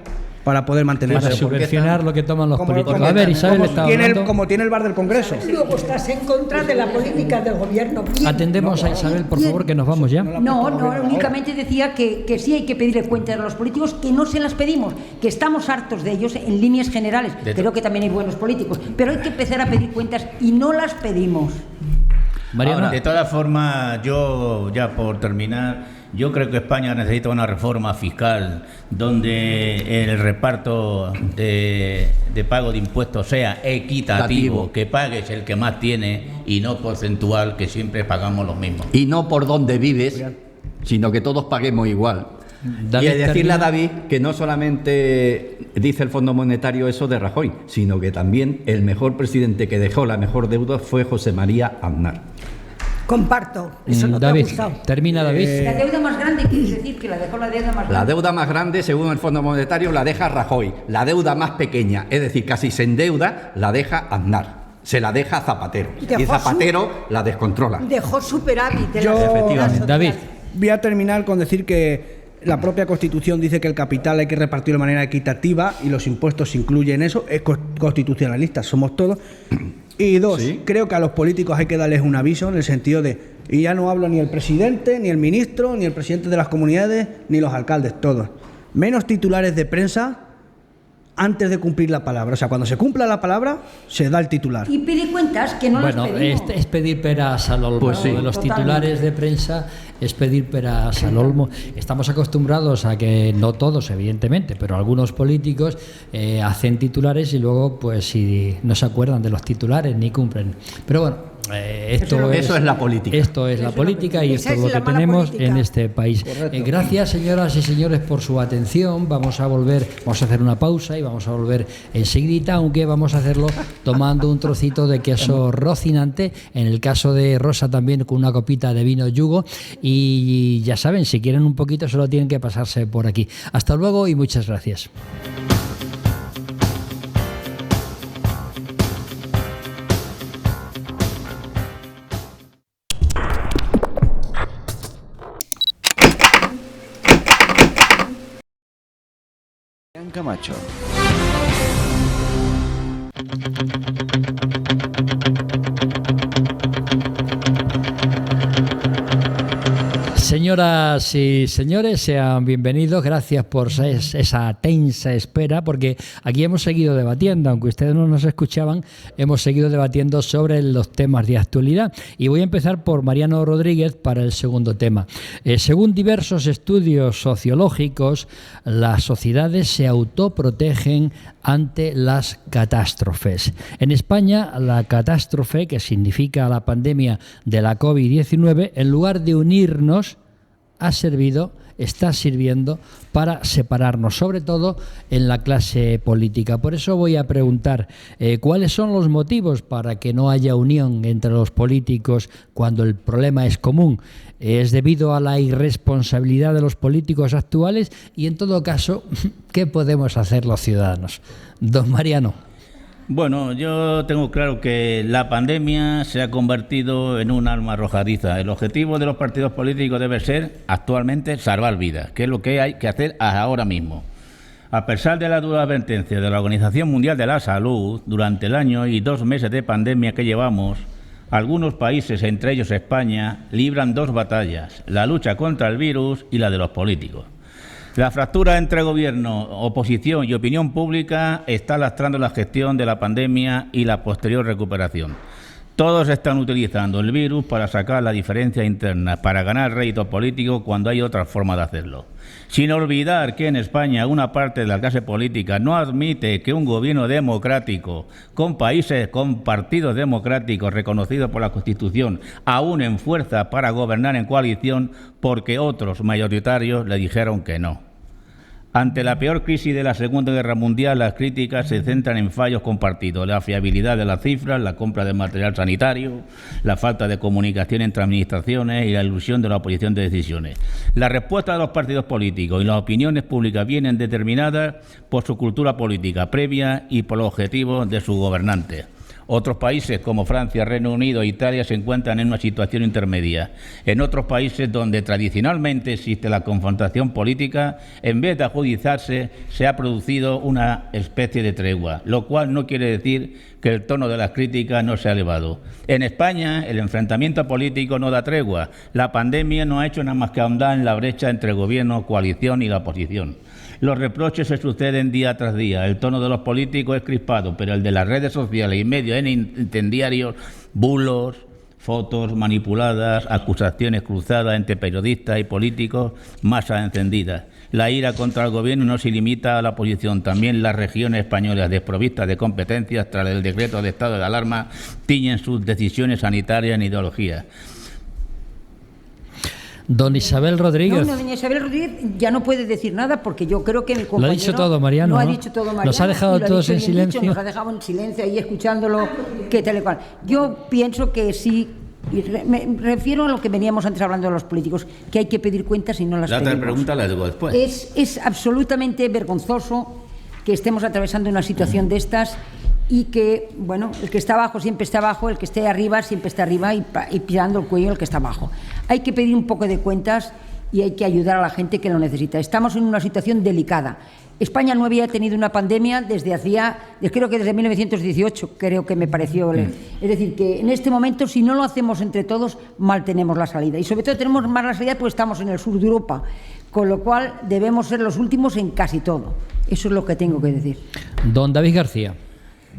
para poder mantenerse. Para subvencionar lo que toman los Como- políticos. como- A ver, Isabel como está tiene hablando. como tiene el bar del Congreso. Luego estás en contra de la política del gobierno. Bien. Atendemos a Isabel, por favor, que nos vamos ya. No, únicamente decía que sí hay que pedirle cuentas a los políticos, que no se las pedimos, que estamos hartos de ellos en líneas generales. Creo que también hay buenos políticos, pero hay que empezar a pedir cuentas y no las pedimos. Mariana. Ahora, de todas formas, yo ya por terminar, yo creo que España necesita una reforma fiscal donde el reparto de pago de impuestos sea equitativo, que pagues el que más tiene y no porcentual, que siempre pagamos los mismos. Y no por dónde vives, sino que todos paguemos igual. David, y decirle termina. a David que no solamente dice el Fondo Monetario eso de Rajoy, sino que también el mejor presidente que dejó la mejor deuda fue José María Aznar. Comparto. Eso no te ha David, gustado. termina David. La deuda más grande, quieres decir que la dejó la deuda más grande. La deuda más grande, según el Fondo Monetario, la deja Rajoy. La deuda más pequeña, es decir, casi se endeuda, la deja Aznar. Se la deja Zapatero. Dejó Y Zapatero la descontrola. Dejó superávit. en Yo- la seguridad Efectivamente. social. David. Voy a terminar con decir que La propia Constitución dice que el capital hay que repartirlo de manera equitativa y los impuestos se incluyen en eso. Es constitucionalista, somos todos. Y dos, Sí. creo que a los políticos hay que darles un aviso en el sentido de, y ya no hablo ni el presidente, ni el ministro, ni el presidente de las comunidades, ni los alcaldes, todos. Menos titulares de prensa antes de cumplir la palabra. O sea, cuando se cumpla la palabra, se da el titular. Y pedir cuentas, que no Bueno, las pedimos. es pedir peras al olmo. Pues sí. De los Totalmente. titulares de prensa es pedir peras al olmo. Estamos acostumbrados a que, no todos evidentemente, pero algunos políticos hacen titulares y luego pues si no se acuerdan de los titulares ni cumplen. Pero bueno, Eso es la política. Esto es la política y Esa esto es es lo la que mala tenemos política. en este país. Gracias, señoras y señores, por su atención. Vamos a hacer una pausa y vamos a volver enseguida, aunque vamos a hacerlo tomando un trocito de queso rocinante, en el caso de Rosa también con una copita de vino yugo, y ya saben, si quieren un poquito solo tienen que pasarse por aquí. Hasta luego y muchas gracias. Julián Camacho. Señoras y señores, sean bienvenidos. Gracias por esa tensa espera, porque aquí hemos seguido debatiendo, aunque ustedes no nos escuchaban, hemos seguido debatiendo sobre los temas de actualidad. Y voy a empezar por Mariano Rodríguez para el segundo tema. Según diversos estudios sociológicos, las sociedades se autoprotegen ante las catástrofes. En España, la catástrofe, que significa la pandemia de la COVID-19, en lugar de unirnos, está sirviendo para separarnos, sobre todo en la clase política. Por eso voy a preguntar, ¿cuáles son los motivos para que no haya unión entre los políticos cuando el problema es común? ¿Es debido a la irresponsabilidad de los políticos actuales? Y en todo caso, ¿qué podemos hacer los ciudadanos? Don Mariano. Bueno, yo tengo claro que la pandemia se ha convertido en un arma arrojadiza. El objetivo de los partidos políticos debe ser actualmente salvar vidas, que es lo que hay que hacer ahora mismo. A pesar de la dura advertencia de la Organización Mundial de la Salud, durante el año y 2 meses de pandemia que llevamos, algunos países, entre ellos España, libran 2 batallas: la lucha contra el virus y la de los políticos. La fractura entre gobierno, oposición y opinión pública está lastrando la gestión de la pandemia y la posterior recuperación. Todos están utilizando el virus para sacar la diferencia interna, para ganar rédito político cuando hay otra forma de hacerlo. Sin olvidar que en España una parte de la clase política no admite que un gobierno democrático, con partidos democráticos reconocidos por la Constitución, aún en fuerza para gobernar en coalición, porque otros mayoritarios le dijeron que no. Ante la peor crisis de la Segunda Guerra Mundial, las críticas se centran en fallos compartidos: la fiabilidad de las cifras, la compra de material sanitario, la falta de comunicación entre administraciones y la ilusión de la oposición de decisiones. La respuesta de los partidos políticos y las opiniones públicas vienen determinadas por su cultura política previa y por los objetivos de sus gobernantes. Otros países como Francia, Reino Unido e Italia se encuentran en una situación intermedia. En otros países donde tradicionalmente existe la confrontación política, en vez de agudizarse, se ha producido una especie de tregua, lo cual no quiere decir que el tono de las críticas no se ha elevado. En España, el enfrentamiento político no da tregua. La pandemia no ha hecho nada más que ahondar en la brecha entre gobierno, coalición y la oposición. Los reproches se suceden día tras día. El tono de los políticos es crispado, pero el de las redes sociales y medios incendiarios, bulos, fotos manipuladas, acusaciones cruzadas entre periodistas y políticos, masas encendidas. La ira contra el gobierno no se limita a la oposición. También las regiones españolas desprovistas de competencias tras el decreto de estado de alarma tiñen sus decisiones sanitarias en ideología. Don Isabel Rodríguez. No, doña Isabel Rodríguez ya no puede decir nada porque yo creo que mi compañero... Lo ha dicho todo, Mariano, No ha ¿no? dicho todo, Mariano. Nos ha dejado y lo todos dicho en bien silencio. dicho, nos ha dejado en silencio ahí escuchándolo, que tal y cual. Yo pienso que sí, y me refiero a lo que veníamos antes hablando de los políticos, que hay que pedir cuentas y no las La pedimos. otra pregunta la digo después. Es absolutamente vergonzoso que estemos atravesando una situación de estas y que, bueno, el que está abajo siempre está abajo, el que esté arriba siempre está arriba y pisando el cuello el que está abajo. Hay que pedir un poco de cuentas y hay que ayudar a la gente que lo necesita. Estamos en una situación delicada. España no había tenido una pandemia creo que desde 1918, creo que me pareció. Es decir, que en este momento, si no lo hacemos entre todos, mal tenemos la salida. Y sobre todo tenemos mal la salida porque estamos en el sur de Europa, con lo cual debemos ser los últimos en casi todo. Eso es lo que tengo que decir. Don David García.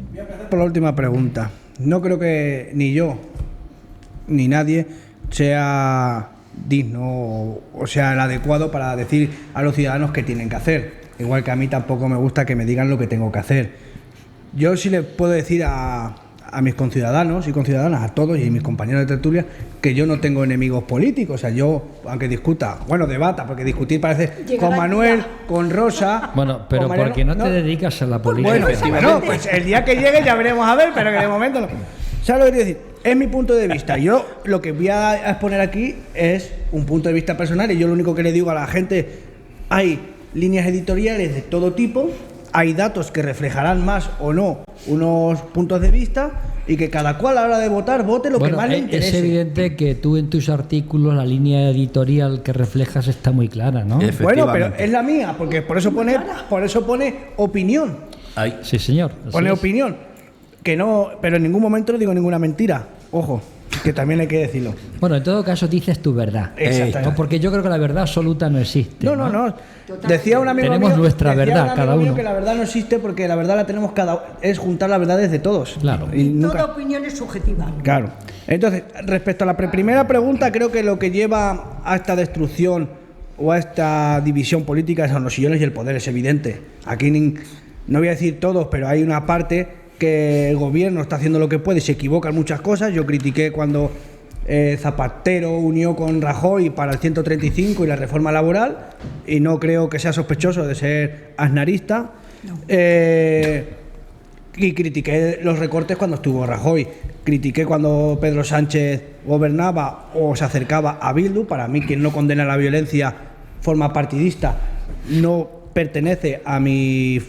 Voy a empezar por la última pregunta. No creo que ni yo ni nadie sea digno o sea el adecuado para decir a los ciudadanos qué tienen que hacer. Igual que a mí tampoco me gusta que me digan lo que tengo que hacer. Yo sí les puedo decir a mis conciudadanos y conciudadanas, a todos y a mis compañeros de tertulia, que yo no tengo enemigos políticos. O sea, yo, aunque discuta, debata, porque discutir parece con Manuel, con Rosa... Bueno, pero con Mariano, porque no te dedicas a la política. Bueno, pues el día que llegue ya veremos a ver, pero que de momento no. ¿Sabes lo que quiero decir? Es mi punto de vista. Yo lo que voy a exponer aquí es un punto de vista personal y yo lo único que le digo a la gente, hay líneas editoriales de todo tipo, hay datos que reflejarán más o no unos puntos de vista y que cada cual a la hora de votar vote lo que más le interese. Es evidente que tú en tus artículos la línea editorial que reflejas está muy clara, ¿no? Bueno, pero es la mía, porque por eso pone opinión. Ay. Sí, señor. Pone opinión. Que no, pero en ningún momento no digo ninguna mentira. Ojo, que también hay que decirlo. Bueno, en todo caso dices tu verdad. Exactamente. Porque yo creo que la verdad absoluta no existe. No. Decía un amigo Tenemos mío, nuestra decía verdad, un amigo cada mío uno. que la verdad no existe porque la verdad la tenemos es juntar las verdades de todos. Claro. Y nunca... Toda opinión es subjetiva. Claro. Entonces, respecto a la primera pregunta, creo que lo que lleva a esta destrucción o a esta división política son los sillones y el poder, es evidente. Aquí no voy a decir todos, pero hay una parte que el gobierno está haciendo lo que puede y se equivoca en muchas cosas. Yo critiqué cuando Zapatero unió con Rajoy para el 135 y la reforma laboral y no creo que sea sospechoso de ser aznarista. No. Y critiqué los recortes cuando estuvo Rajoy, critiqué cuando Pedro Sánchez gobernaba o se acercaba a Bildu. Para mí, quien no condena la violencia forma partidista, no pertenece a mis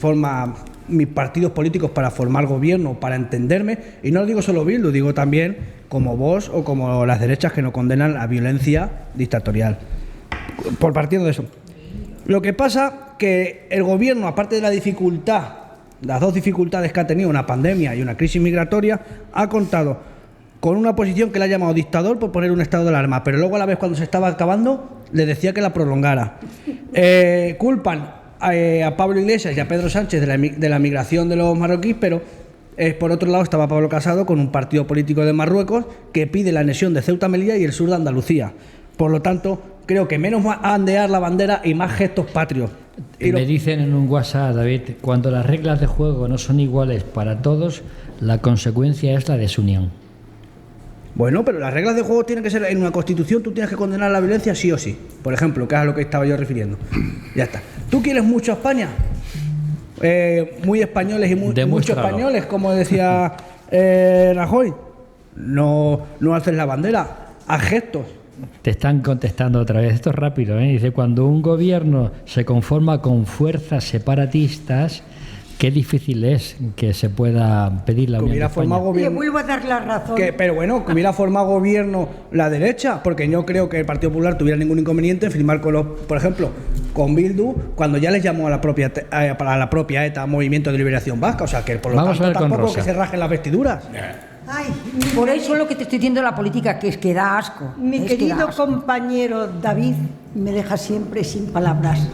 partidos políticos para formar gobierno, para entenderme, y no lo digo solo Bildu, digo también como Vox o como las derechas que no condenan la violencia dictatorial. Por partiendo de eso. Lo que pasa que el gobierno, aparte de la dificultad, las dos dificultades que ha tenido, una pandemia y una crisis migratoria, ha contado con una posición que le ha llamado dictador por poner un estado de alarma, pero luego a la vez cuando se estaba acabando le decía que la prolongara. Culpan a Pablo Iglesias y a Pedro Sánchez de la migración de los marroquíes, pero por otro lado estaba Pablo Casado con un partido político de Marruecos que pide la anexión de Ceuta, Melilla y el sur de Andalucía. Por lo tanto, creo que menos ondear la bandera y más gestos patrios. Me dicen en un WhatsApp, David, cuando las reglas de juego no son iguales para todos, la consecuencia es la desunión. Bueno, pero las reglas de juego tienen que ser en una constitución, tú tienes que condenar la violencia sí o sí. Por ejemplo, que es a lo que estaba yo refiriendo. Ya está. ¿Tú quieres mucho a España? Muy españoles y muchos españoles, como decía Rajoy. No alces la bandera, haz gestos. Te están contestando otra vez. Esto es rápido, ¿eh? Dice, cuando un gobierno se conforma con fuerzas separatistas, qué difícil es que se pueda pedir la unión de España. Le vuelvo a dar la razón. Pero bueno, que hubiera formado gobierno la derecha, porque yo creo que el Partido Popular tuviera ningún inconveniente en firmar por ejemplo, con Bildu, cuando ya les llamó a la propia ETA Movimiento de Liberación Vasca. O sea, que por lo tanto tampoco que se rajen las vestiduras. Ay, por eso es lo que te estoy diciendo de la política, que es que da asco. Mi querido compañero David me deja siempre sin palabras.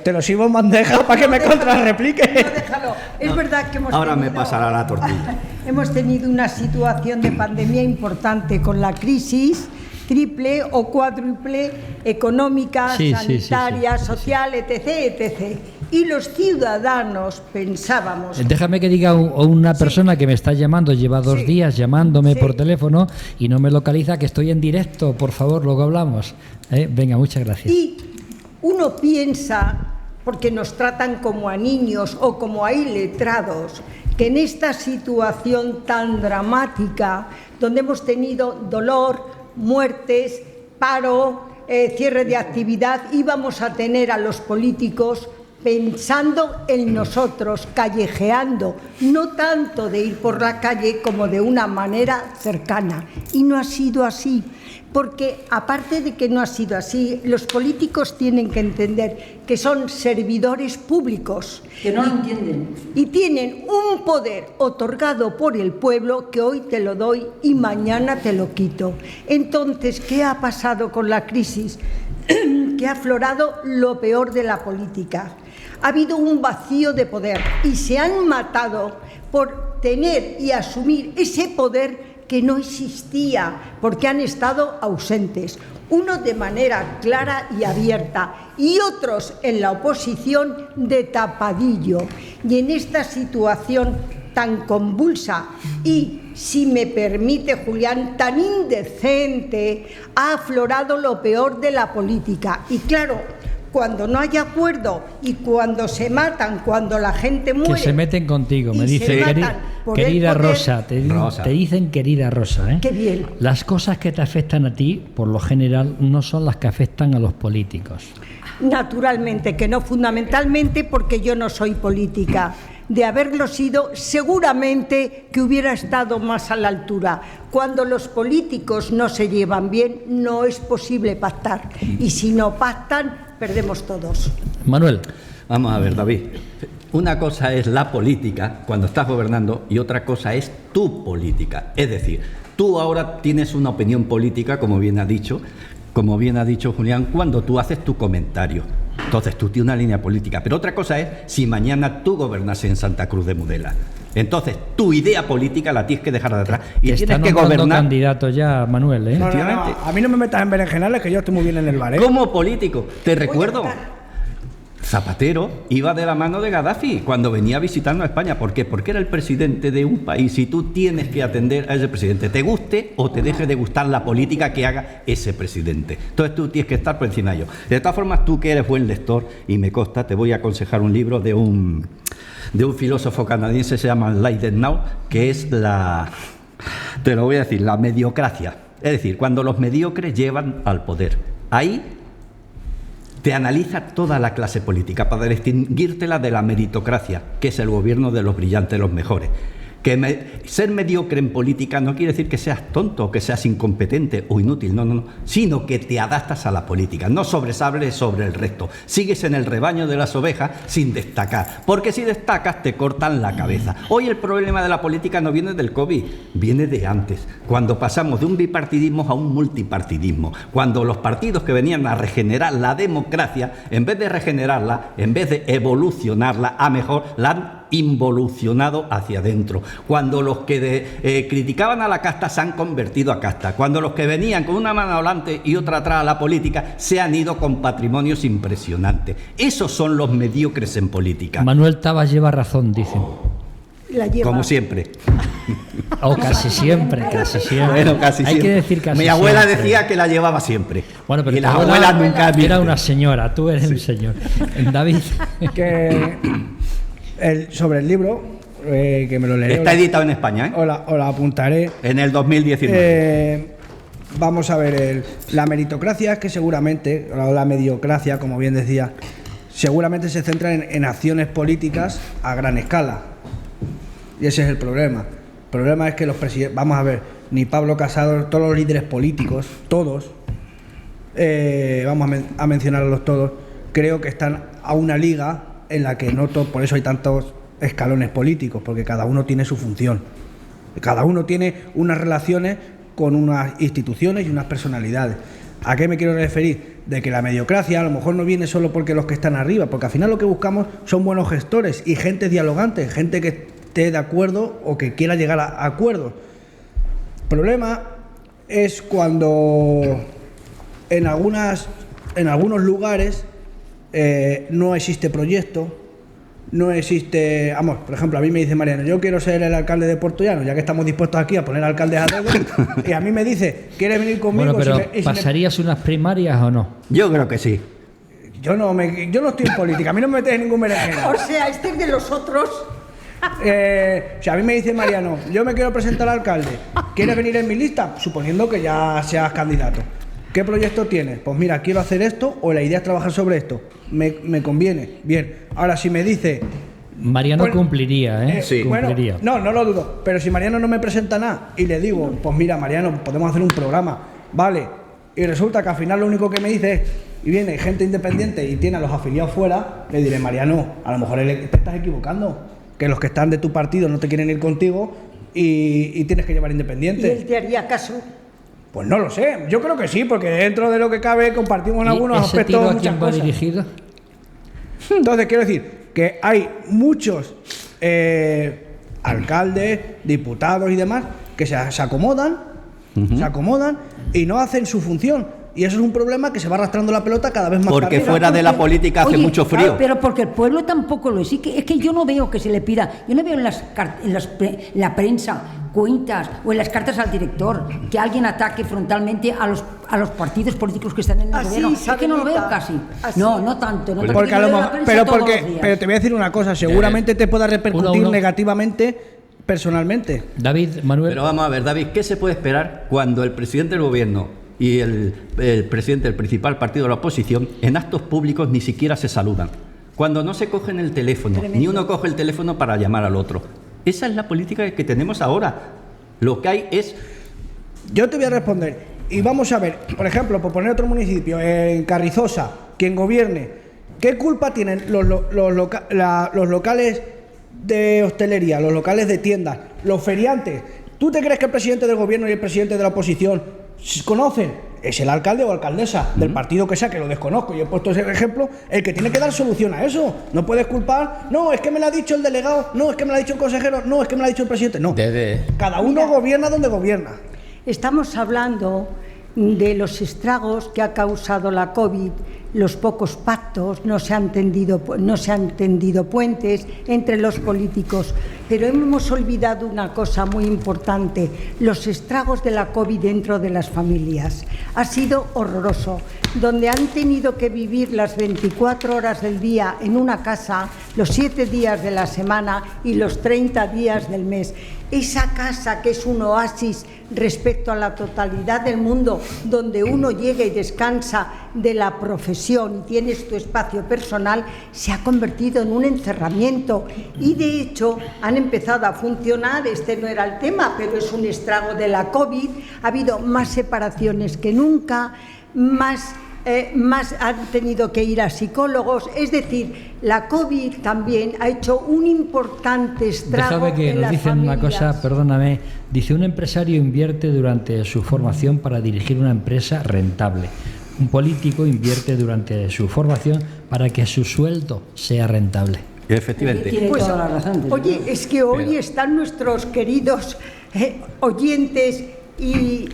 Te lo sirvo en bandeja para que me contrarreplique. No, déjalo. Es verdad que ahora me pasará la tortilla. Hemos tenido una situación de pandemia importante con la crisis triple o cuádruple económica, sanitaria, social, etc. Y los ciudadanos pensábamos... Déjame que diga una persona que me está llamando, lleva 2 días llamándome por teléfono y no me localiza, que estoy en directo, por favor, luego hablamos. Venga, muchas gracias. Y uno piensa, porque nos tratan como a niños o como a iletrados, que en esta situación tan dramática, donde hemos tenido dolor, muertes, paro, cierre de actividad, íbamos a tener a los políticos pensando en nosotros, callejeando, no tanto de ir por la calle como de una manera cercana. Y no ha sido así, porque aparte de que no ha sido así, los políticos tienen que entender que son servidores públicos. Que no lo entienden. Y tienen un poder otorgado por el pueblo que hoy te lo doy y mañana te lo quito. Entonces, ¿qué ha pasado con la crisis? Que ha aflorado lo peor de la política. Ha habido un vacío de poder y se han matado por tener y asumir ese poder que no existía, porque han estado ausentes. Unos de manera clara y abierta y otros en la oposición de tapadillo. Y en esta situación tan convulsa y, si me permite Julián, tan indecente, ha aflorado lo peor de la política. Y claro, cuando no hay acuerdo y cuando se matan, cuando la gente muere... Que se meten contigo, me dicen, querida Rosa, te dicen querida Rosa, ¿eh? Qué bien. Las cosas que te afectan a ti, por lo general, no son las que afectan a los políticos. Naturalmente que no, fundamentalmente porque yo no soy política. De haberlo sido, seguramente que hubiera estado más a la altura. Cuando los políticos no se llevan bien, no es posible pactar. Y si no pactan, perdemos todos. Manuel. Vamos a ver, David. Una cosa es la política cuando estás gobernando y otra cosa es tu política. Es decir, tú ahora tienes una opinión política, como bien ha dicho Julián, cuando tú haces tu comentario. Entonces tú tienes una línea política, pero otra cosa es si mañana tú gobernas en Santa Cruz de Mudela. Entonces tu idea política la tienes que dejar de atrás y tienes que gobernar. Candidato ya, Manuel, ¿eh? No, a mí no me metas en berenjenales, que yo estoy muy bien en el bar, ¿eh? Como político, te recuerdo, Zapatero iba de la mano de Gaddafi cuando venía a visitarnos a España. ¿Por qué? Porque era el presidente de un país y tú tienes que atender a ese presidente, te guste o te deje de gustar la política que haga ese presidente. Entonces tú tienes que estar por encima de ello. De todas formas, tú que eres buen lector, y me consta, te voy a aconsejar un libro de un filósofo canadiense, se llama Leidenau, que es te lo voy a decir, la mediocracia. Es decir, cuando los mediocres llevan al poder. Ahí te analiza toda la clase política para distinguírtela de la meritocracia, que es el gobierno de los brillantes, de los mejores. Ser mediocre en política no quiere decir que seas tonto o que seas incompetente o inútil, no, sino que te adaptas a la política, no sobresales sobre el resto, sigues en el rebaño de las ovejas sin destacar, porque si destacas te cortan la cabeza. Hoy el problema de la política no viene del COVID, viene de antes, cuando pasamos de un bipartidismo a un multipartidismo, cuando los partidos que venían a regenerar la democracia, en vez de regenerarla, en vez de evolucionarla a mejor, la han involucionado hacia adentro, cuando los que criticaban a la casta se han convertido a casta, cuando los que venían con una mano adelante y otra atrás a la política se han ido con patrimonios impresionantes. Esos son los mediocres en política. Manuel Tabas lleva razón, dicen. La lleva. Como siempre. O casi siempre. Bueno, casi Hay siempre. que decir casi Mi abuela siempre. decía que la llevaba siempre. Bueno, pero y tu las abuela abuelas nunca era mienten. una señora, tú eres un señor. David. Que sobre el libro, que me lo leeré. Está editado en España, ¿eh? Os la apuntaré. En el 2019. Vamos a ver, la meritocracia es que seguramente, o la mediocracia, como bien decía, seguramente se centra en acciones políticas a gran escala. Y ese es el problema. El problema es que los presidentes, vamos a ver, ni Pablo Casado, todos los líderes políticos, todos, vamos a mencionarlos todos, creo que están a una liga en la que por eso hay tantos escalones políticos, porque cada uno tiene su función. Cada uno tiene unas relaciones con unas instituciones y unas personalidades. ¿A qué me quiero referir? De que la mediocracia a lo mejor no viene solo porque los que están arriba, porque al final lo que buscamos son buenos gestores y gente dialogante, gente que esté de acuerdo o que quiera llegar a acuerdos. El problema es cuando en algunos lugares no existe proyecto, no existe... Vamos, por ejemplo, a mí me dice Mariano, yo quiero ser el alcalde de Puerto Llano, ya que estamos dispuestos aquí a poner alcaldes a dedo, y a mí me dice, ¿quieres venir conmigo? Bueno, pero ¿pasarías unas primarias o no? Yo creo que sí. Yo no estoy en política, a mí no me metes en ningún berenjenal. O sea, este es de los otros. Si a mí me dice Mariano, yo me quiero presentar al alcalde, ¿quieres venir en mi lista? Suponiendo que ya seas candidato. ¿Qué proyecto tienes? Pues mira, quiero hacer esto o la idea es trabajar sobre esto. Me conviene. Bien. Ahora, si me dice... Mariano Bueno, cumpliría, ¿eh? sí. Cumpliría. Bueno, no lo dudo. Pero si Mariano no me presenta nada y le digo, pues mira, Mariano, podemos hacer un programa, vale. Y resulta que al final lo único que me dice es, y viene gente independiente y tiene a los afiliados fuera, le diré, Mariano, a lo mejor te estás equivocando, que los que están de tu partido no te quieren ir contigo y tienes que llevar ¿Y independiente. él te haría caso? Pues no lo sé, yo creo que sí, porque dentro de lo que cabe compartimos en ¿Y algunos ese aspectos tiro a muchas quién va cosas. dirigido? Entonces, quiero decir que hay muchos alcaldes, diputados y demás que se acomodan, y no hacen su función. Y eso es un problema que se va arrastrando la pelota cada vez más Porque para fuera de la política hace Oye, mucho frío. Pero porque el pueblo tampoco lo es. Es que yo no veo que se le pida, yo no veo en la prensa cuentas o en las cartas al director que alguien ataque frontalmente a los partidos políticos que están en el Así, gobierno. Es que no lo veo Sabelita, casi. así. No tanto. No tanto. Porque a Yo lo leo la mejor, prensa todos los días. pero te voy a decir una cosa, seguramente te pueda repercutir uno. negativamente personalmente. David, Manuel. Pero vamos a ver, David, ¿qué se puede esperar cuando el presidente del gobierno y el presidente del principal partido de la oposición en actos públicos ni siquiera se saludan? Cuando no se cogen el teléfono, ni uno coge el teléfono para llamar al otro. Esa es la política que tenemos ahora. Lo que hay es... Yo te voy a responder. Y vamos a ver, por ejemplo, por poner otro municipio, en Carrizosa, quien gobierne, ¿qué culpa tienen los locales de hostelería, los locales de tiendas, los feriantes? ¿Tú te crees que el presidente del gobierno y el presidente de la oposición conocen? Es el alcalde o alcaldesa del partido que sea, que lo desconozco, yo he puesto ese ejemplo, el que tiene que dar solución a eso. No puedes culpar, no, es que me lo ha dicho el delegado, no, es que me lo ha dicho el consejero, no, es que me lo ha dicho el presidente. No, cada uno gobierna donde gobierna. Estamos hablando de los estragos que ha causado la COVID, los pocos pactos, no se han tendido puentes entre los políticos, pero hemos olvidado una cosa muy importante, los estragos de la COVID dentro de las familias. Ha sido horroroso, donde han tenido que vivir las 24 horas del día en una casa, los 7 días de la semana y los 30 días del mes. Esa casa que es un oasis respecto a la totalidad del mundo, donde uno llega y descansa de la profesión y tienes tu espacio personal, se ha convertido en un encerramiento y de hecho han empezado a funcionar, este no era el tema, pero es un estrago de la COVID, ha habido más separaciones que nunca, más han tenido que ir a psicólogos, es decir, la COVID también ha hecho un importante estrago. Déjame que en nos las dicen familias. una cosa, perdóname. Dice, un empresario invierte durante su formación para dirigir una empresa rentable. Un político invierte durante su formación para que su sueldo sea rentable. Efectivamente. Tiene Pues, toda la razón. desde oye, luego. es que hoy están nuestros queridos oyentes y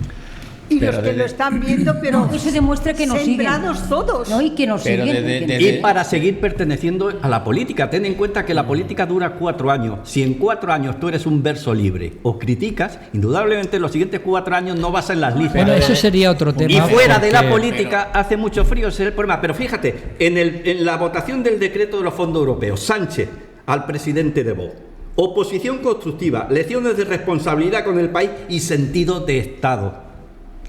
los que lo están viendo, pero No, eso demuestra que nos siguen. sembrados todos. No, y que nos Pero siguen. desde- Y para seguir perteneciendo a la política, ten en cuenta que la política dura 4 años. Si en 4 años tú eres un verso libre o criticas, indudablemente en los siguientes 4 años no vas en las listas. Bueno, eso sería otro tema. Y fuera de la porque- política hace mucho frío, ese es el problema. Pero fíjate, en la votación del decreto de los fondos europeos, Sánchez al presidente de Vox. Oposición constructiva, lecciones de responsabilidad con el país y sentido de Estado.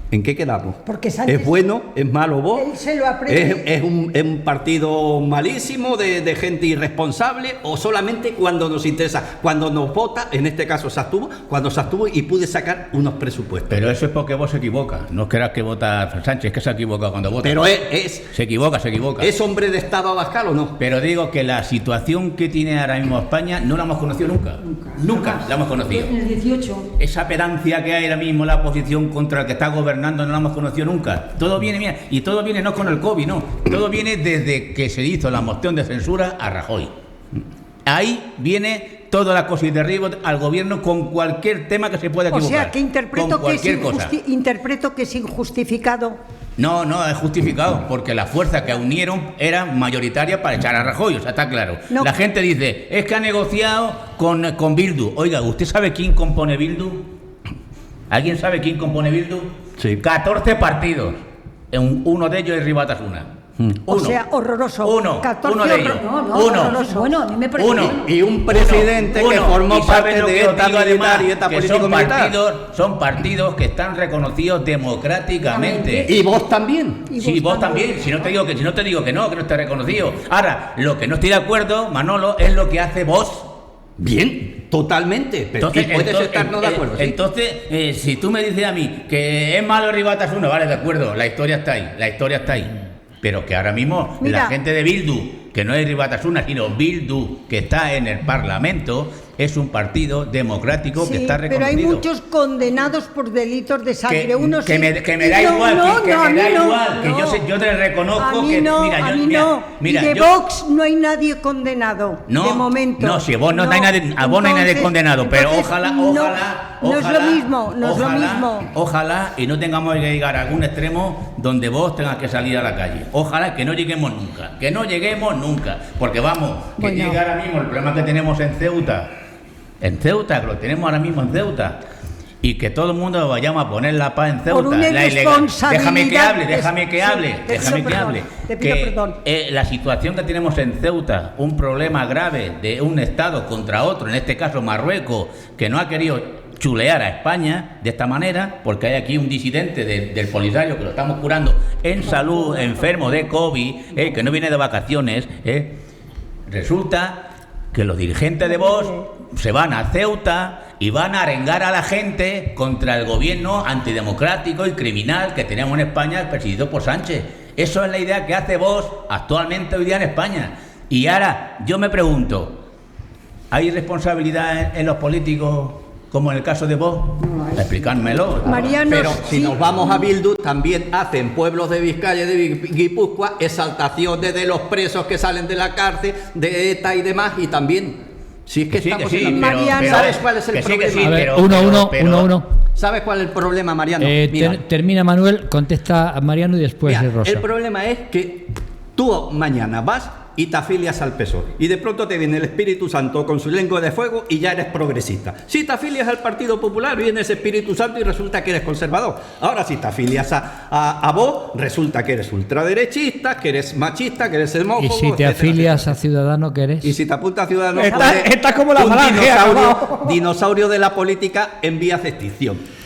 ¿En qué quedamos? Porque Sánchez- ¿Es bueno? ¿Es malo vos? Él se lo aprende. ¿Es un partido malísimo de gente irresponsable o solamente cuando nos interesa? Cuando nos vota, en este caso se abstuvo, cuando se abstuvo y pude sacar unos presupuestos. Pero eso es porque vos se equivoca. No creas que vota Sánchez, que se equivoca cuando vota. Pero es Se equivoca. ¿es hombre de Estado Abascal o no? Pero digo que la situación que tiene ahora mismo España no la hemos conocido nunca. Nunca la hemos conocido. En el 18. Esa pedancia que hay ahora mismo en la oposición contra el que está gobernando no la hemos conocido nunca. Todo viene, mira, y todo viene no con el COVID, no. Todo viene desde que se hizo la moción de censura a Rajoy. Ahí viene toda la cosa y derribo al gobierno con cualquier tema que se pueda O equivocar. sea, que interpreto que es injustificado. No, es justificado, porque la fuerza que unieron era mayoritaria para echar a Rajoy, o sea, está claro. No. La gente dice, es que ha negociado con Bildu. Oiga, ¿usted sabe quién compone Bildu? ¿Alguien sabe quién compone Bildu? Sí. 14 partidos. Uno de ellos es Ribatasuna. O sea, horroroso. Uno 14 de ellos. horroroso. Bueno, a mí me parece Uno. bien. Y un presidente que formó ¿Y sabes parte lo de que os esta digo, militar además? y esta Que político-militar. son partidos que están reconocidos democráticamente. Y vos también. Sí, vos también. Si no te digo que no esté reconocido. Ahora, lo que no estoy de acuerdo, Manolo, es lo que hace vos. Bien, totalmente. Pero y puedes estar no de acuerdo. ¿sí? Entonces, si tú me dices a mí que es malo Ribatasuna, vale, de acuerdo, la historia está ahí. Pero que ahora mismo Mira. la gente de Bildu, que no es Ribatasuna, sino Bildu, que está en el Parlamento, es un partido democrático que Sí, está pero hay reconocido. muchos condenados por delitos de sangre. Que Unos me sí. da igual, a mí no, que no. yo te reconozco A mí que no, mira, a yo, mí mira, no. mira, y de yo- Vox no hay nadie condenado, de momento. No, si vos no hay nadie, a vos no hay nadie Entonces- condenado, pero entonces, ojalá, no es lo mismo, no es lo mismo. Ojalá y no tengamos que llegar a algún extremo donde vos tengas que salir a la calle. Ojalá que no lleguemos nunca, porque vamos, que Bueno. llega ahora mismo el problema que tenemos en Ceuta, que lo tenemos ahora mismo en Ceuta. Y que todo el mundo vayamos a poner la paz en Ceuta. Por una la ilegal- irresponsabilidad. Déjame que hable. Perdón, te pido perdón. La situación que tenemos en Ceuta, un problema grave de un Estado contra otro, en este caso Marruecos, que no ha querido chulear a España de esta manera, porque hay aquí un disidente del Polisario que lo estamos curando en salud, enfermo de COVID, que no viene de vacaciones. Resulta que los dirigentes de Vox se van a Ceuta y van a arengar a la gente contra el gobierno antidemocrático y criminal que tenemos en España, presidido por Sánchez. Eso es la idea que hace Vox actualmente hoy día en España. Y ahora yo me pregunto, ¿hay responsabilidad en los políticos como en el caso de Vox? Explicármelo. Mariano, Pero si sí. nos vamos a Bildu, también hacen pueblos de Vizcaya y de Guipúzcoa exaltaciones de los presos que salen de la cárcel, de ETA y demás, y también, si es que Sí, estamos que sí, en la... Mariano. ¿Sabes cuál es el que sí, problema? que sí, A ver, pero- 1-1, pero- 1-1. ¿Sabes cuál es el problema, Mariano? Mira, Termina Manuel, contesta a Mariano y después mira, de Rosa. el problema es que tú mañana vas y te afilias al PSOE y de pronto te viene el Espíritu Santo con su lengua de fuego y ya eres progresista. Si te afilias al Partido Popular viene ese Espíritu Santo y resulta que eres conservador. Ahora si te afilias a Vox resulta que eres ultraderechista, que eres machista, que eres xenófobo, Y si te etcétera, afilias etcétera. a Ciudadano, ¿qué eres? Y si te apuntas a Ciudadanos, Estás como la un falange, acabado. dinosaurio de la política en vías de extinción.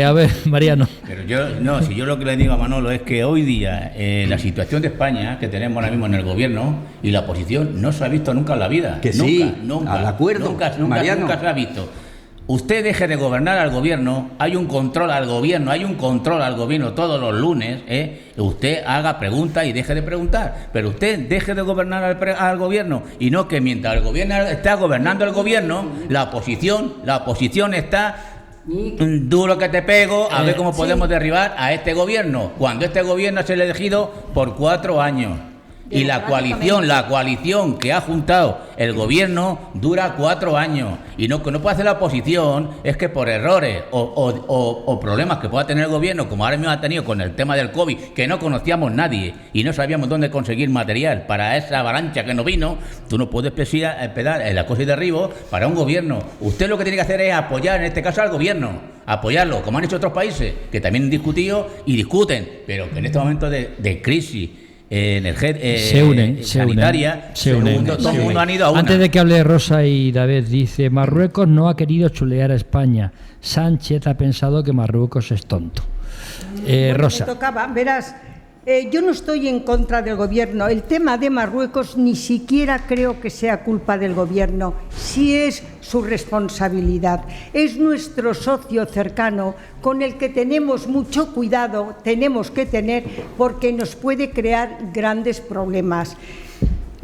A ver, Mariano. Pero si yo lo que le digo a Manolo es que hoy día la situación de España que tenemos ahora mismo en el gobierno y la oposición no se ha visto nunca en la vida. Que nunca, sí, nunca, al acuerdo, nunca Mariano. se ha visto. Usted deje de gobernar al gobierno, hay un control al gobierno todos los lunes, usted haga preguntas y deje de preguntar, pero usted deje de gobernar al gobierno y no que mientras el gobierno está gobernando el gobierno, la oposición está duro que te pego a ver cómo podemos derribar a este gobierno, cuando este gobierno es elegido por 4 años. Y la coalición que ha juntado el gobierno dura 4 años. Y lo que no puede hacer la oposición es que por errores o problemas que pueda tener el gobierno, como ahora mismo ha tenido con el tema del COVID, que no conocíamos nadie y no sabíamos dónde conseguir material para esa avalancha que nos vino, tú no puedes esperar en la cosa y derribo para un gobierno. Usted lo que tiene que hacer es apoyar, en este caso, al gobierno. Apoyarlo, como han hecho otros países, que también han discutido y discuten, pero que en este momento de crisis sanitaria, todo el mundo han ido a una. Antes de que hable Rosa y David, dice: Marruecos no ha querido chulear a España. Sánchez ha pensado que Marruecos es tonto. Rosa. Me tocaba, verás, yo no estoy en contra del gobierno. El tema de Marruecos ni siquiera creo que sea culpa del gobierno, sí es su responsabilidad. Es nuestro socio cercano con el que tenemos mucho cuidado, tenemos que tener, porque nos puede crear grandes problemas.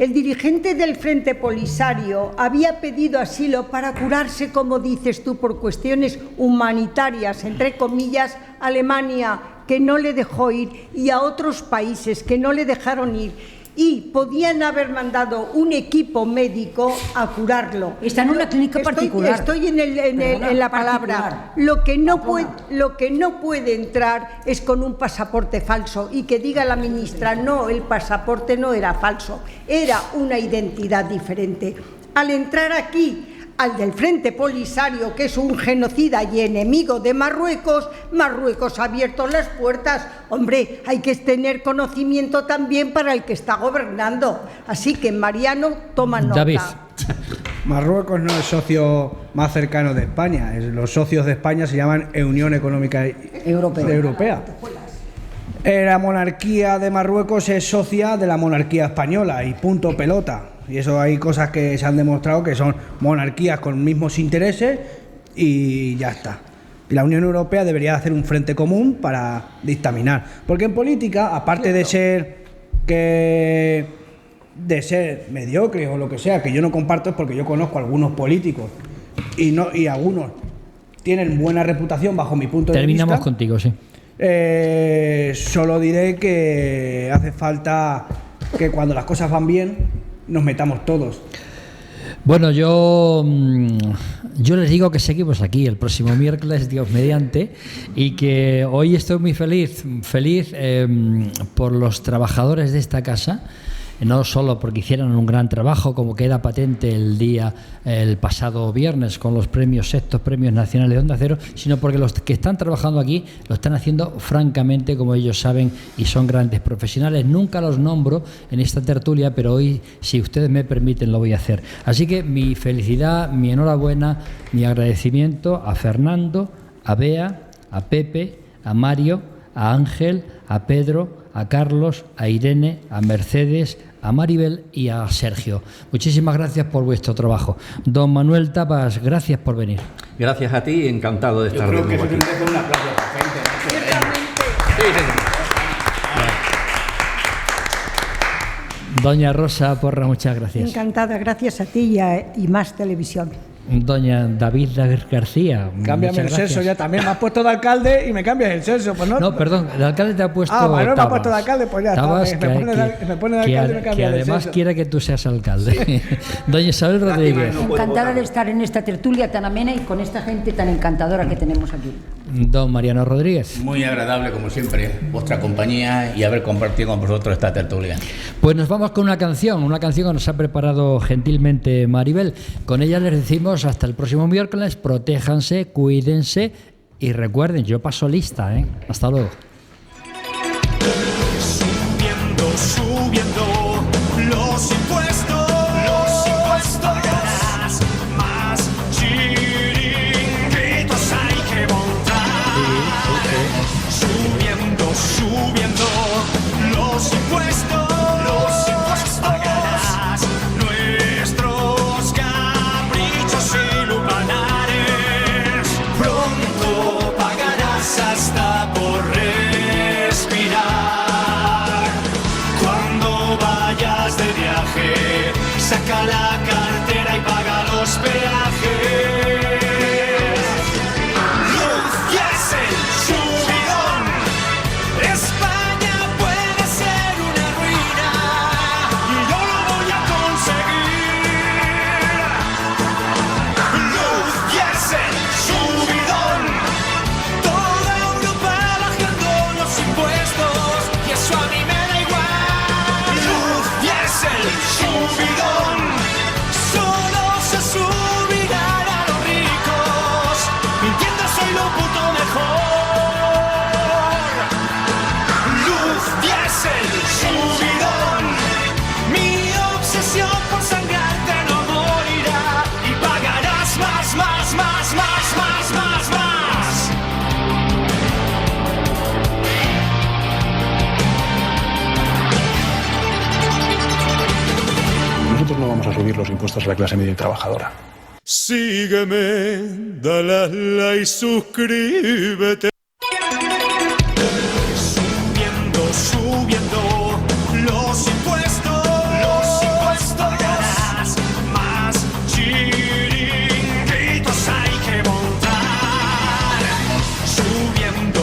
El dirigente del Frente Polisario había pedido asilo para curarse, como dices tú, por cuestiones humanitarias, entre comillas, a Alemania, que no le dejó ir, y a otros países que no le dejaron ir. Y podían haber mandado un equipo médico a curarlo. Está en una clínica particular. Estoy en la palabra. Lo que no puede entrar es con un pasaporte falso y que diga la ministra: no, el pasaporte no era falso, era una identidad diferente. Al entrar aquí al del Frente Polisario, que es un genocida y enemigo de Marruecos, Marruecos ha abierto las puertas. Hombre, hay que tener conocimiento también para el que está gobernando. Así que, Mariano, toma nota. David. Marruecos no es el socio más cercano de España. Los socios de España se llaman Unión Económica Europea. La monarquía de Marruecos es socia de la monarquía española y punto pelota. Y eso hay cosas que se han demostrado que son monarquías con mismos intereses y ya está. Y la Unión Europea debería hacer un frente común para dictaminar. Porque en política, aparte de ser mediocres o lo que sea, que yo no comparto, es porque yo conozco a algunos políticos y algunos tienen buena reputación bajo mi punto de vista. Terminamos contigo, sí. Solo diré que hace falta que cuando las cosas van bien nos metamos todos. Bueno, yo les digo que seguimos aquí el próximo miércoles, Dios mediante, y que hoy estoy muy feliz por los trabajadores de esta casa, no solo porque hicieron un gran trabajo, como queda patente el pasado viernes con los sextos premios nacionales de Onda Cero, sino porque los que están trabajando aquí lo están haciendo francamente, como ellos saben, y son grandes profesionales. Nunca los nombro en esta tertulia, pero hoy, si ustedes me permiten, lo voy a hacer. Así que mi felicidad, mi enhorabuena, mi agradecimiento a Fernando, a Bea, a Pepe, a Mario, a Ángel, a Pedro, a Carlos, a Irene, a Mercedes, a Maribel y a Sergio. Muchísimas gracias por vuestro trabajo. Don Manuel Tapas, gracias por venir. Gracias a ti, encantado de estar de nuevo aquí. Doña Rosa Porra, muchas gracias. Encantada, gracias a ti y Más Televisión. Doña David García. Cámbiame el sexo ya también. Me has puesto de alcalde y me cambias el sexo. Pues no, perdón, el alcalde te ha puesto. Manuel me ha puesto de alcalde, pues ya Tabas, está. Me pone de alcalde y me cambia que el además sexo. quiere que tú seas alcalde. Sí. Doña Isabel Rodríguez. Encantada de estar en esta tertulia tan amena y con esta gente tan encantadora que tenemos aquí. Don Mariano Rodríguez. Muy agradable, como siempre, vuestra compañía y haber compartido con vosotros esta tertulia. Pues nos vamos con una canción que nos ha preparado gentilmente Maribel. Con ella les decimos hasta el próximo miércoles, protéjanse, cuídense y recuerden, yo paso lista, ¿eh? Hasta luego. Subiendo los impuestos pagarás más chiringuitos hay que montar. Subiendo los impuestos pagarás nuestros caprichos y lupanares. Pronto pagarás hasta por respirar. Cuando vayas de viaje, saca la cartera y paga los peajes. Luz y es el subidón. España puede ser una ruina y yo lo voy a conseguir. Luz y es el subidón. Toda Europa bajando los impuestos y eso a mí me da igual. Luz y es el subidón. Solo se subirán a los ricos, mintiendo soy lo puto mejor. Luz y es el subidón. Mi obsesión por sangrarte no morirá y pagarás más. Nosotros no vamos a subir los impuestos a la clase media y trabajadora. Sígueme, dale a like y suscríbete. Subiendo los impuestos pagarás más chiringuitos hay que montar. Subiendo